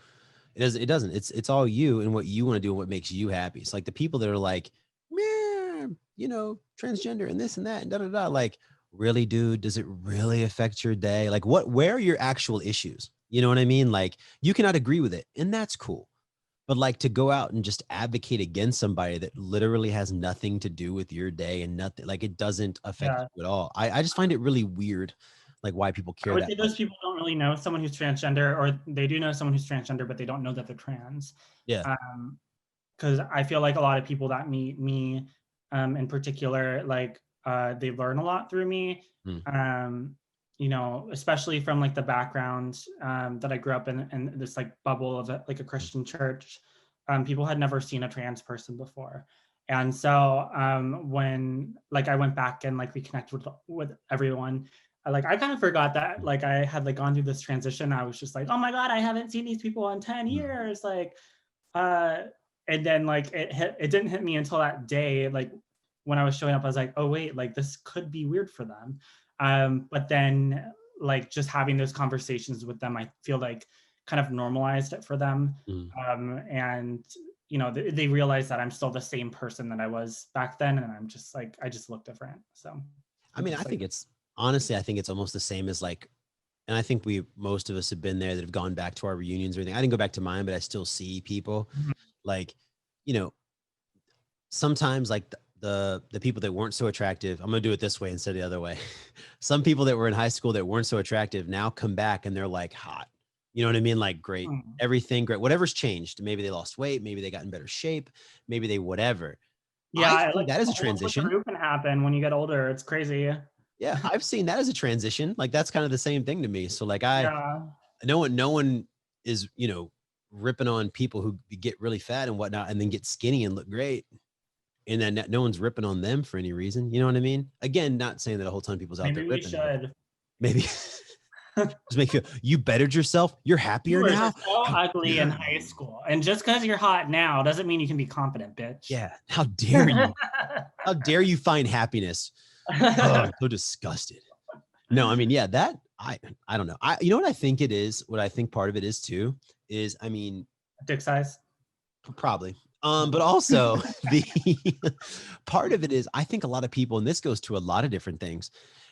it doesn't. It's all you and what you want to do and what makes you happy. It's like the people that are like, man, transgender and this and that and da da da. Like, really, dude, does it really affect your day? Like, where are your actual issues? You know what I mean? Like, you cannot agree with it, and that's cool. But like to go out and just advocate against somebody that literally has nothing to do with your day and nothing, like it doesn't affect Yeah. you at all. I just find it really weird, like why people I care would that say much. those people don't really know someone who's transgender, or they do know someone who's transgender, but they don't know that they're trans. Yeah. Because I feel like a lot of people that meet me, in particular, like they learn a lot through me. Mm, Um, especially from like the background that I grew up in this like bubble of like a mm, Christian church. People had never seen a trans person before. And so when like I went back and like reconnected with everyone, I kind of forgot that mm, like I had like gone through this transition. I was just like, oh my God, I haven't seen these people in 10 mm. years. Uh, and then like it didn't hit me until that day, like when I was showing up, I was like, oh wait, like this could be weird for them. But then like just having those conversations with them, I feel like kind of normalized it for them. Mm. And they realize that I'm still the same person that I was back then, and I'm just like I just look different. So I mean, just like I think it's almost the same as like, and I think most of us have been there that have gone back to our reunions or anything. I didn't go back to mine, but I still see people mhm, like, you know, sometimes like the people that weren't so attractive, I'm gonna do it this way instead of the other way. Some people that were in high school that weren't so attractive now come back and they're like hot. You know what I mean? Like great, mhm. everything great. Whatever's changed. Maybe they lost weight. Maybe they got in better shape. Maybe they whatever. Yeah, I I see like that as the a whole transition. switcheroo can happen when you get older. It's crazy. Yeah, I've seen that as a transition. Like that's kind of the same thing to me. So like Yeah. no one is, ripping on people who get really fat and whatnot and then get skinny and look great. And then no one's ripping on them for any reason. You know what I mean? Again, not saying that a whole ton of people's out there Maybe we ripping, but should. maybe just make you feel you bettered yourself. You're You happier were now. so How ugly in dare high you? school. And just because you're hot now doesn't mean you can be confident, bitch. Yeah. How dare you? How dare you find happiness? Oh, I'm so disgusted. No, I mean, yeah, that I don't know. You know what I think it is? What I think part of it is too is, I mean, Dick size. probably. But also the part of it is, I think a lot of people, and this goes to a lot of different things,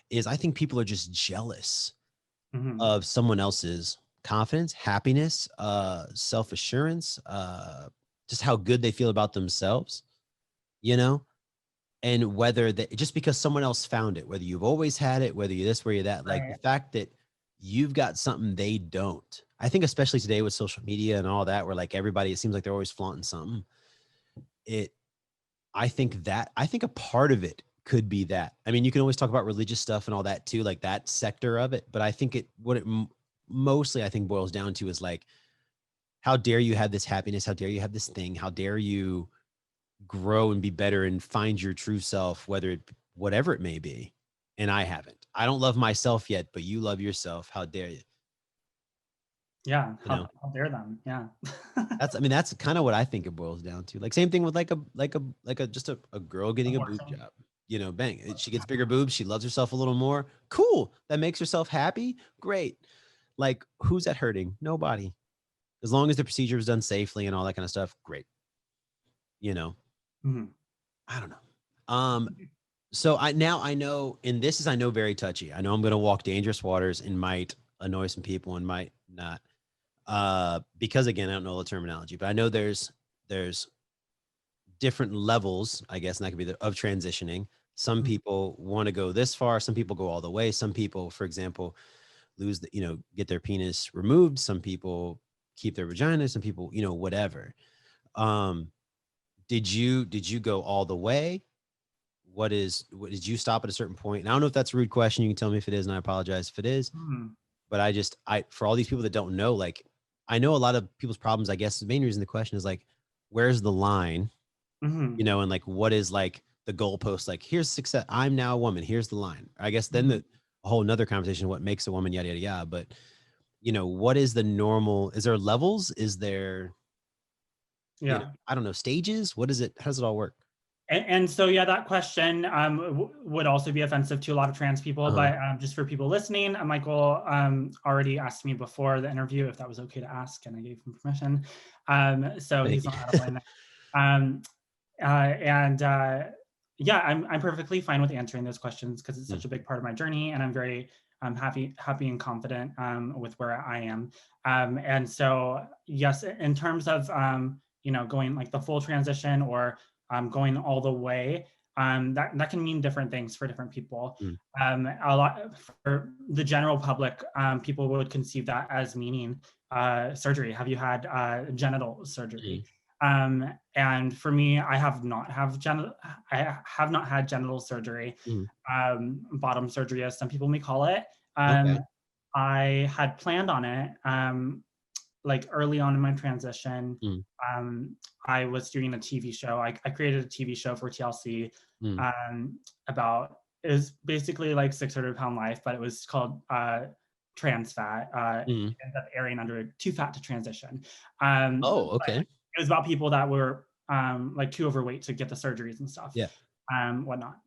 is I think people are just jealous Mm-hmm. of someone else's confidence, happiness, self-assurance, just how good they feel about themselves, you know? And whether that, just because someone else found it, whether you've always had it, whether you're this, where you're that, like the Right. fact that you've got something they don't. I think especially today with social media and all that, where like everybody, it seems like they're always flaunting something. It, I think a part of it could be that. I mean, you can always talk about religious stuff and all that too, like that sector of it. But I think mostly, I think, boils down to is like, how dare you have this happiness? How dare you have this thing? How dare you grow and be better and find your true self, whatever it may be. And I haven't. I don't love myself yet, but you love yourself. How dare you? Yeah. You know, How dare them? Yeah. that's kind of what I think it boils down to. Like same thing with like a just a girl getting a boob Abortion. job. You know, bang, she gets bigger boobs. She loves herself a little more. Cool. That makes herself happy. Great. Like, who's that hurting? Nobody. As long as the procedure was done safely and all that kind of stuff, great. You know, Mm-hmm. I don't know. So I know, and this is, I know, very touchy. I know I'm going to walk dangerous waters and might annoy some people and might not, because again, I don't know the terminology, but I know there's different levels, I guess, and that could be of transitioning. Some people want to go this far. Some people go all the way. Some people, for example, get their penis removed. Some people keep their vagina. Some people, whatever. Um, did you go all the way? What did you stop at a certain point? And I don't know if that's a rude question. You can tell me if it is, and I apologize if it is. Mm-hmm. But for all these people that don't know, like, I know a lot of people's problems. I guess the main reason the question is like, where's the line? Mm-hmm. And like, what is like the goalpost? Like, here's success. I'm now a woman. Here's the line. I guess then Mm-hmm. a whole nother conversation, what makes a woman, yada, yada, yada. But, what is the normal? Is there levels? Is there, Yeah. I don't know, stages? What is it? How does it all work? And so, yeah, that question would also be offensive to a lot of trans people. Uh-huh. But just for people listening, Michael already asked me before the interview if that was okay to ask, and I gave him permission. So Thank he's you. not out of line there. And yeah, I'm perfectly fine with answering those questions because it's such a big part of my journey, and I'm very happy and confident with where I am. And so, yes, in terms of going like the full transition or going all the way, that can mean different things for different people. Mm. A lot for the general public, people would conceive that as meaning surgery. Have you had genital surgery? And for me, I have not had genital surgery, Mm. bottom surgery, as some people may call it. Okay. I had planned on it, like early on in my transition. Mm. I was doing a TV show. I created a TV show for TLC Mm. about, it was basically like 600-pound life, but it was called Trans Fat. Mm. It ended up airing under Too Fat to Transition. Oh, But okay. it was about people that were like too overweight to get the surgeries and stuff, Yeah. whatnot.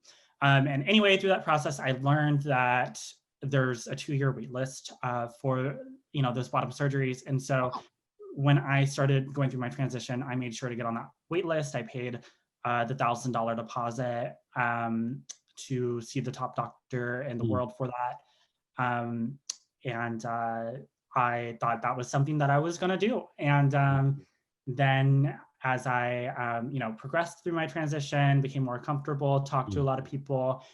And anyway, through that process, I learned that there's a 2-year wait list for those bottom surgeries. And so when I started going through my transition, I made sure to get on that wait list. I paid the $1,000 deposit to see the top doctor in the Mm. world for that. And I thought that was something that I was going to do. And then as I, progressed through my transition, became more comfortable, talked to a Mm. lot of people,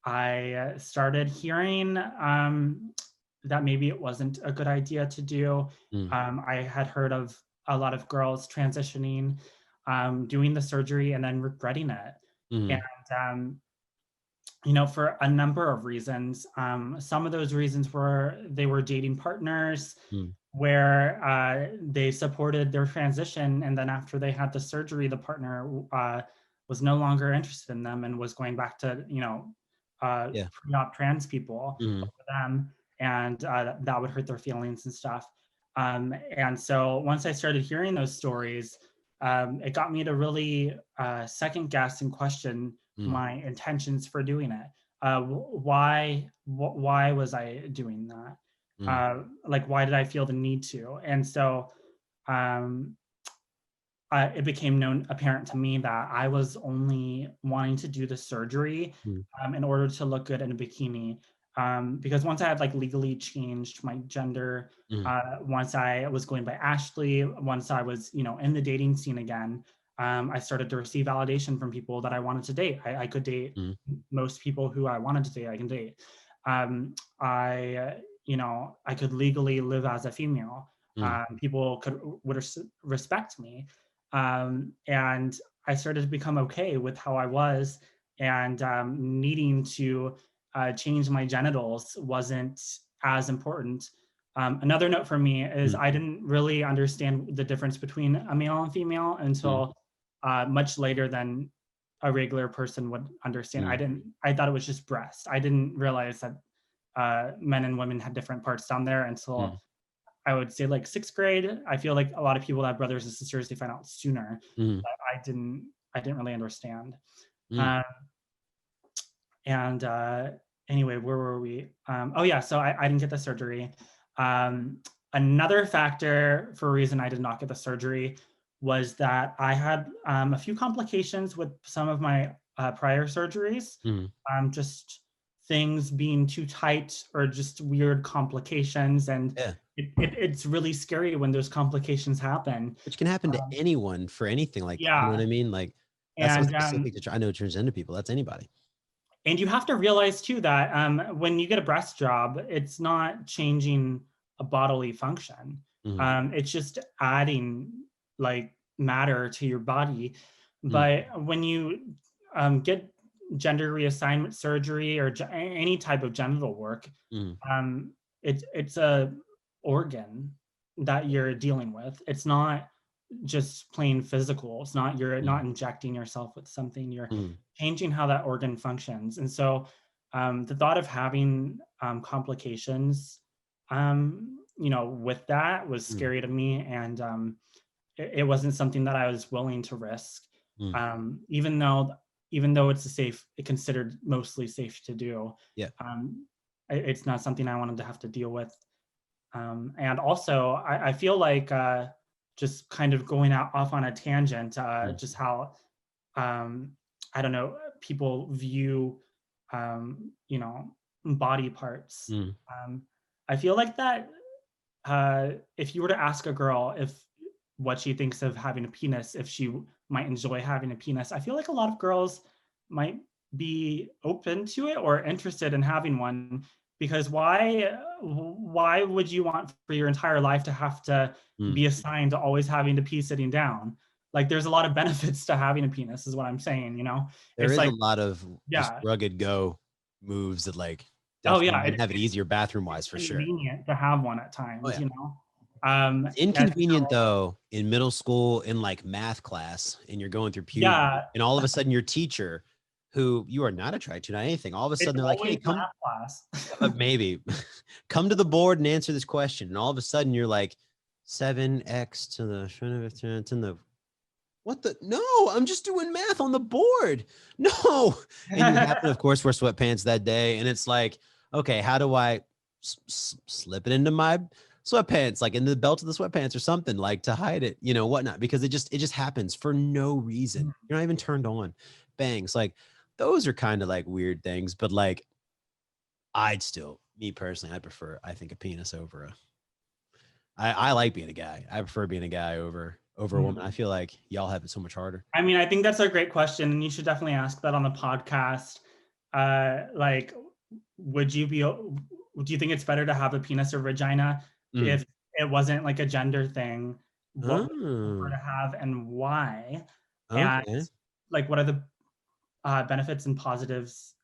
I started hearing that maybe it wasn't a good idea to do. Mm. I had heard of a lot of girls transitioning, doing the surgery and then regretting it. Mm. And for a number of reasons. Some of those reasons were they were dating partners Mm. where they supported their transition, and then after they had the surgery, the partner was no longer interested in them and was going back to Yeah. pre-op trans people Mm. for them, and that would hurt their feelings and stuff. And so once I started hearing those stories, it got me to really second guess and question Mm. my intentions for doing it. why was I doing that? Mm, Like, why did I feel the need to? And so um, it became apparent to me that I was only wanting to do the surgery mm, in order to look good in a bikini. Because once I had like legally changed my gender, mm, once I was going by Ashely, once I was, in the dating scene again, I started to receive validation from people that I wanted to date. I could date mm, most people who I wanted to date. I can date. I could legally live as a female. mm, People would respect me, and I started to become okay with how I was, and needing to change my genitals wasn't as important. Another note for me is mm, I didn't really understand the difference between a male and female mm, until much later than a regular person would understand. mm, I thought it was just breast. I didn't realize that men and women had different parts down there mm, until I would say like sixth grade. I feel like a lot of people that have brothers and sisters, they find out sooner. mm, But I didn't really understand. mm, Uh, and anyway, where were we? Oh yeah, so I didn't get the surgery. Um, Another factor for a reason I did not get the surgery was that I had a few complications with some of my prior surgeries. mm. Just things being too tight or just weird complications, and Yeah. it's really scary when those complications happen. Which can happen to Um, anyone for anything like that. You know what yeah, I mean? Like that's not and specific to, I know transgender people. That's anybody. And you have to realize too that when you get a breast job, it's not changing a bodily function. Mm, It's just adding like matter to your body. mm, But when you get gender reassignment surgery or any type of genital work, mm, it's a organ that you're dealing with. It's not just plain physical. It's not you're mm, not injecting yourself with something. You're mm, changing how that organ functions. And so the thought of having complications, with that was mm, scary to me, and it wasn't something that I was willing to risk, mm. even though it's considered mostly safe to do. Yeah. It's not something I wanted to have to deal with. And also, I feel like just kind of going off on a tangent, Mm, just how um, I don't know, people view, you know, body parts. mm, Um, I feel like that if you were to ask a girl if what she thinks of having a penis, if she might enjoy having a penis, I feel like a lot of girls might be open to it or interested in having one, because why would you want for your entire life to have to mm. be assigned to always having to pee sitting down? Like, there's a lot of benefits to having a penis, is what I'm saying, you know? There It's is a like, lot of just yeah. rugged go moves that like Oh definitely yeah, would have it easier bathroom it's wise for sure. convenient to have one at Oh times, yeah. you know? It's And inconvenient so, though in middle school in like math class and you're going through puberty yeah, and all of a sudden your teacher who you are not attracted to, not anything, all of a it's sudden they're like, hey, always come, math class. maybe come to the board and answer this question. And all of a sudden you're like 7x to the what the no, I'm just doing math on the board. No. And you happen, of course, wear sweatpants that day. And it's like, okay, how do I slip it into my sweatpants, like into the belt of the sweatpants or something, like to hide it, whatnot, because it just happens for no reason. You're not even turned on. Bangs. Like those are kind of like weird things, but like me personally, I think a penis over I like being a guy. I prefer being a guy over a woman. I feel like y'all have it so much harder. I mean, I think that's a great question, and you should definitely ask that on the podcast. Like, do you think it's better to have a penis or vagina? Mm. If it wasn't like a gender thing, what would you prefer Oh, to have and why? And okay. like, what are the benefits and positives?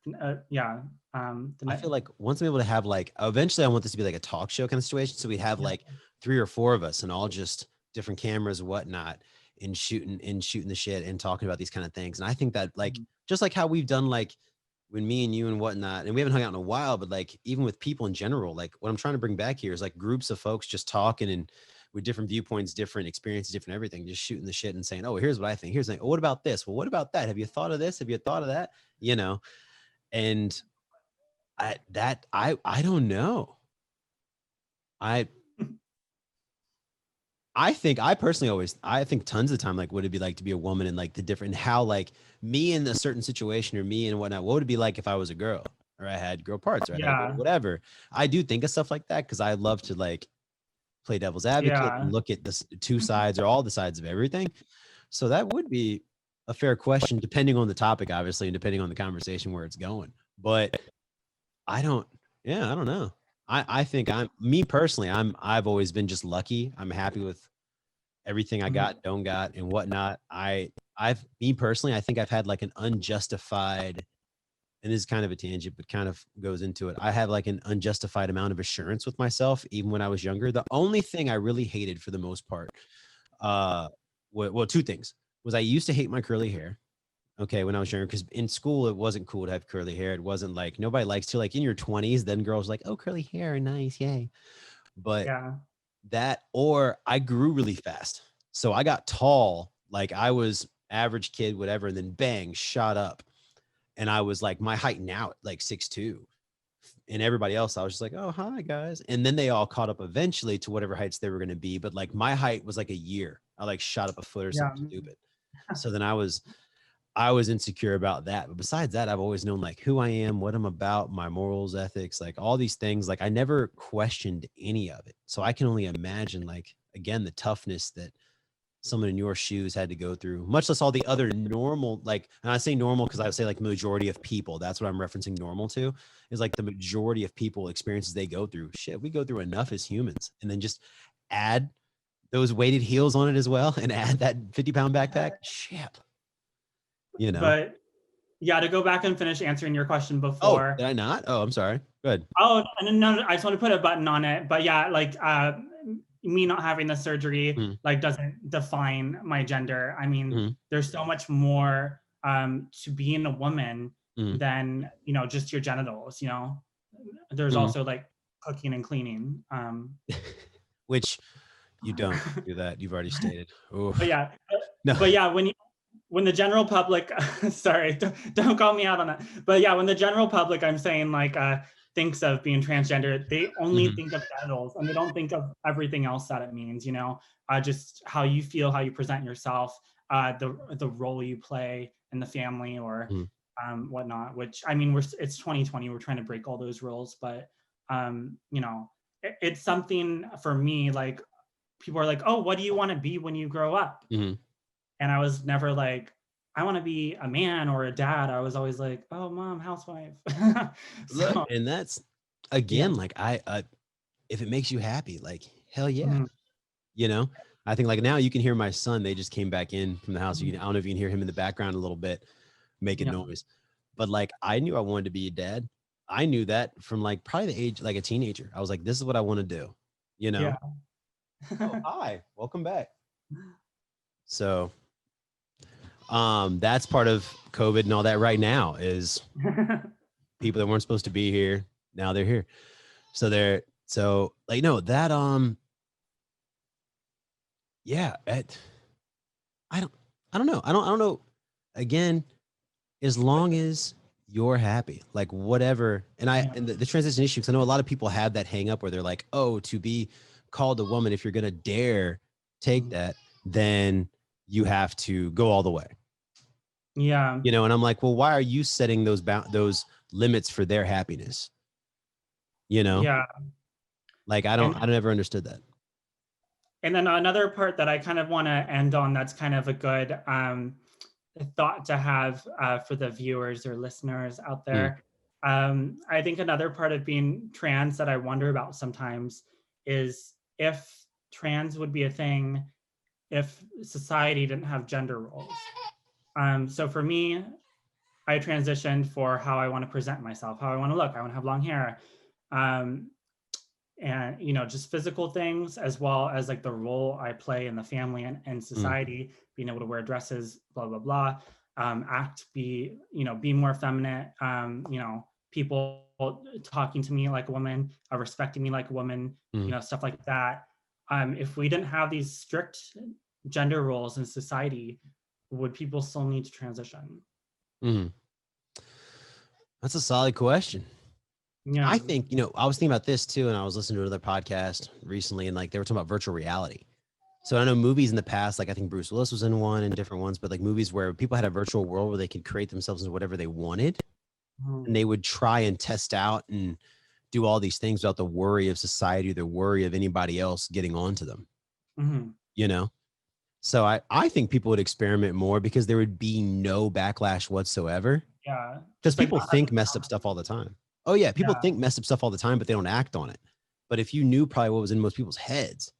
Yeah. I feel like once I'm able to have like eventually I want this to be like a talk show kind of situation. So we have Yeah. like 3 or 4 of us and all just different cameras, whatnot, and shooting the shit and talking about these kind of things. And I think that like Mhm. just like how we've done like when me and you and whatnot, and we haven't hung out in a while, but like even with people in general, like what I'm trying to bring back here is like groups of folks just talking and with different viewpoints, different experiences, different everything, just shooting the shit and saying, oh, here's what I think. Here's like, oh, what about this? Well, what about that? Have you thought of this? Have you thought of that? You know, and I don't know. I think I personally always, I think tons of time, like, what it'd be like to be a woman and like the different, how like me in a certain situation or me and whatnot, what would it be like if I was a girl or I had girl parts or I had Yeah. whatever. I do think of stuff like that because I love to like play devil's advocate Yeah. and look at the two sides or all the sides of everything. So that would be a fair question, depending on the topic, obviously, and depending on the conversation where it's going. But I don't, yeah, I don't know. I think me personally, I've always been just lucky. I'm happy with everything I Mhm. got, don't got, and whatnot. Me personally, I think I've had like an unjustified, and this is kind of a tangent, but kind of goes into it. I have like an unjustified amount of assurance with myself, even when I was younger. The only thing I really hated for the most part, uh, well, two things was I used to hate my curly hair. Okay, when I was younger, because in school it wasn't cool to have curly hair. It wasn't like nobody likes to like in your 20s. Then girls like, oh, curly hair, nice, yay. But Yeah. that, or I grew really fast. So I got tall, like I was average kid, whatever, and then bang, shot up. And I was like my height now at like 6'2". And everybody else, I was just like, oh, hi guys. And then they all caught up eventually to whatever heights they were going to be. But like my height was like a year. I like shot up a foot or Yeah. something stupid. So then I was insecure about that. But besides that, I've always known like who I am, what I'm about, my morals, ethics, like all these things. Like I never questioned any of it. So I can only imagine, like, again, the toughness that someone in your shoes had to go through, much less all the other normal, like, and I say normal because I would say like majority of people, that's what I'm referencing normal to, is like the majority of people experiences they go through. Shit, we go through enough as humans. And then just add those weighted heels on it as well and add that 50-pound backpack. Shit. You know? But yeah, to go back and finish answering your question Oh, before. did I not? Oh, I'm sorry. Good. Oh, no, I just want to put a button on it. But yeah, like me not having the surgery Mm, like doesn't define my gender. I mean, mm, there's so much more to being a woman mm, than, just your genitals. There's mm. also like cooking and cleaning. Which you don't do that. You've already stated. But Oof. yeah, No. but yeah, when the general public, sorry, don't call me out on that. But yeah, when the general public, I'm saying like thinks of being transgender, they only Mhm, think of genitals and they don't think of everything else that it means. Just how you feel, how you present yourself, the role you play in the family or mhm, whatnot. Which I mean, it's 2020, we're trying to break all those rules, but it's something for me. Like people are like, oh, what do you want to be when you grow up? mhm. And I was never like, I want to be a man or a dad. I was always like, oh, mom, housewife. Look, So and that's yeah. again, like if it makes you happy, like hell yeah. Mhm. You know, I think like now you can hear my son. They just came back in from the house. Mhm. I don't know if you can hear him in the background a little bit making Yeah. noise, but like I knew I wanted to be a dad. I knew that from like probably the age like a teenager. I was like, this is what I want to do. You know. Yeah. Oh, hi, welcome back. So, that's part of COVID and all that right now is people that weren't supposed to be here. Now they're here. So like, no, that, yeah, I don't, I don't know. I don't know. Again, as long as you're happy, like whatever. Yeah. And the transition issue, because I know a lot of people have that hang up where they're like, oh, to be called a woman, if you're going to dare take Mhm. that, then you have to go all the way. Yeah. And I'm like, well, why are you setting those limits for their happiness? You know, Yeah. like And I don't ever understood that. and then another part that I kind of want to end on that's kind of a good thought to have for the viewers or listeners out Mm, there. I think another part of being trans that I wonder about sometimes is if trans would be a thing if society didn't have gender roles. So for me, I transitioned for how I want to present myself, how I want to look. I want to have long hair, um, and just physical things as well as like the role I play in the family and mm, society, being able to wear dresses, blah blah blah, be more feminine. People talking to me like a woman, respecting me like a woman, mm, stuff like that. If we didn't have these strict gender roles in society, would people still need to transition? mm. That's a solid question. Yeah. I think, I was thinking about this too, and I was listening to another podcast recently, and like they were talking about virtual reality. So I know movies in the past, like I think Bruce Willis was in one and different ones, but like movies where people had a virtual world where they could create themselves into whatever they wanted, and they would try and test out and do all these things without the worry of society, the worry of anybody else getting onto them, you know? So I think people would experiment more because there would be no backlash whatsoever. Yeah. Because Just like people think messed up stuff all the time. Oh yeah, people think messed up stuff all the time, but they don't act on it. But if you knew probably what was in most people's heads,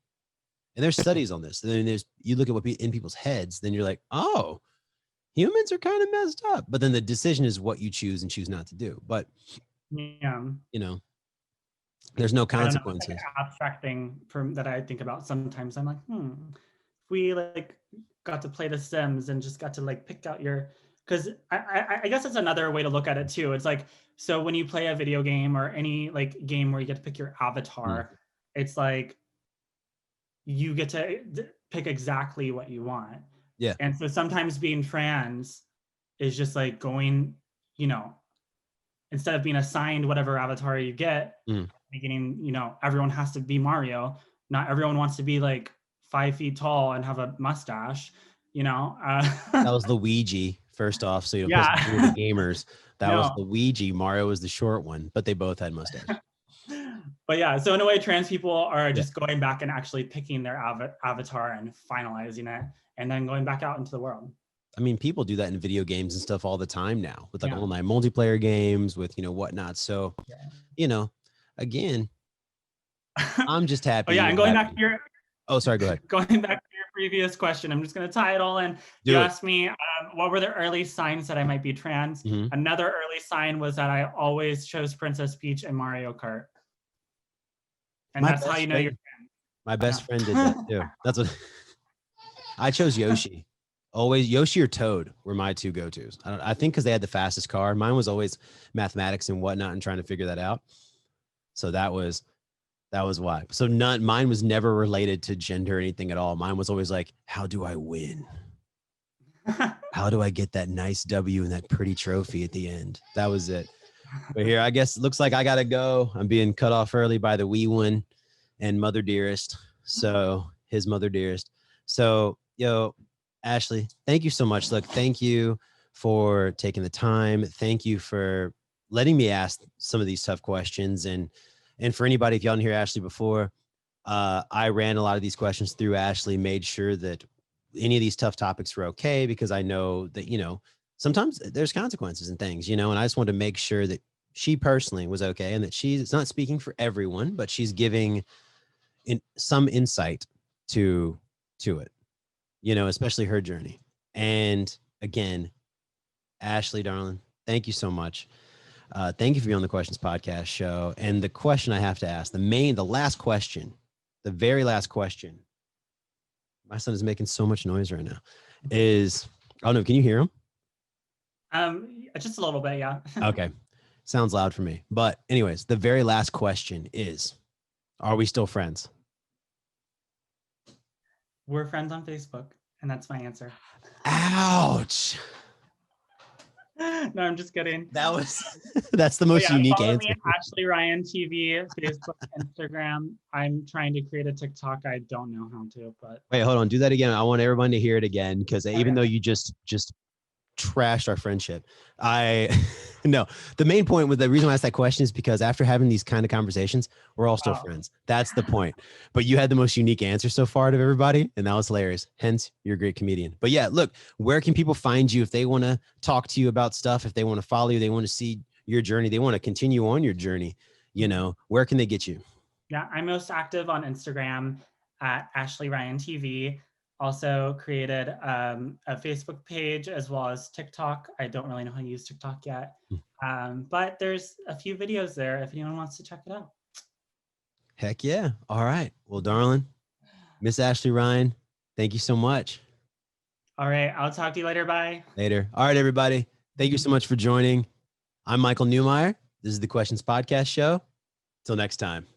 and there's studies on this, and then you look at what in people's heads, then you're like, oh, humans are kind of messed up. But then the decision is what you choose and choose not to do. But yeah. There's no I don't know, it's consequences. like an abstract thing that I think about sometimes. I'm like, if we like got to play The Sims and just got to like pick out your, because I guess it's another way to look at it too. It's like, so when you play a video game or any like game where you get to pick your avatar, it's like you get to pick exactly what you want. Yeah. And so sometimes being trans is just like going, instead of being assigned whatever avatar you get, beginning, everyone has to be Mario. Not everyone wants to be like 5 feet tall and have a mustache, That was Luigi, first off. So yeah. the gamers. That was No. Luigi. Mario was the short one, but they both had mustache. But yeah, so in a way, trans people are just going back and actually picking their avatar and finalizing it, and then going back out into the world. I mean, people do that in video games and stuff all the time now with like online multiplayer games with, whatnot. So, again, I'm just happy. Oh yeah, and going back to your. Oh, sorry. Go ahead. Going back to your previous question, I'm just going to tie it all in. You asked me what were the early signs that I might be trans. Another early sign was that I always chose Princess Peach and Mario Kart. And that's how you know you're trans. My best friend did that too. That's what I chose. Yoshi. Always Yoshi or Toad were my two go-tos. I think because they had the fastest car. Mine was always mathematics and whatnot and trying to figure that out. So that was why. So mine was never related to gender or anything at all. Mine was always like, how do I win? How do I get that nice W and that pretty trophy at the end? That was it. But here, I guess it looks like I gotta go. I'm being cut off early by the wee one and Mother Dearest. So his Mother Dearest. So Ashely, thank you so much. Look, thank you for taking the time. Thank you for letting me ask some of these tough questions. And for anybody, if y'all didn't hear Ashely before, I ran a lot of these questions through Ashely, made sure that any of these tough topics were okay, because I know that, sometimes there's consequences and things, and I just wanted to make sure that she personally was okay and that she's not speaking for everyone, but she's giving some insight to it, especially her journey. And again, Ashely, darling, thank you so much. Thank you for being on the Questions Podcast show. And the question I have to ask, the last question, the very last question, my son is making so much noise right now, is, oh no, can you hear him? Just a little bit, yeah. Okay. Sounds loud for me. But anyways, the very last question is, are we still friends? We're friends on Facebook, and that's my answer. Ouch. No, I'm just kidding. That's the most unique follow answer. Me, Ashely Ryan TV, Facebook, Instagram. I'm trying to create a TikTok. I don't know how to, but wait, hold on. Do that again. I want everyone to hear it again, because even though you just trashed our friendship, no, the main point with the reason why I asked that question is because after having these kind of conversations, we're all still friends. That's the point. But you had the most unique answer so far to everybody, and that was hilarious. Hence, you're a great comedian. But yeah, look, where can people find you if they want to talk to you about stuff, if they want to follow you, they want to see your journey, they want to continue on your journey, where can they get you? Yeah, I'm most active on Instagram at Ashely Ryan TV. Also created a Facebook page as well as TikTok. I don't really know how to use TikTok yet, but there's a few videos there if anyone wants to check it out. Heck yeah. All right. Well, darling, Miss Ashely Ryan, thank you so much. All right. I'll talk to you later. Bye. Later. All right, everybody. Thank you so much for joining. I'm Michael Newmeyer. This is the Questions Podcast Show. Till next time.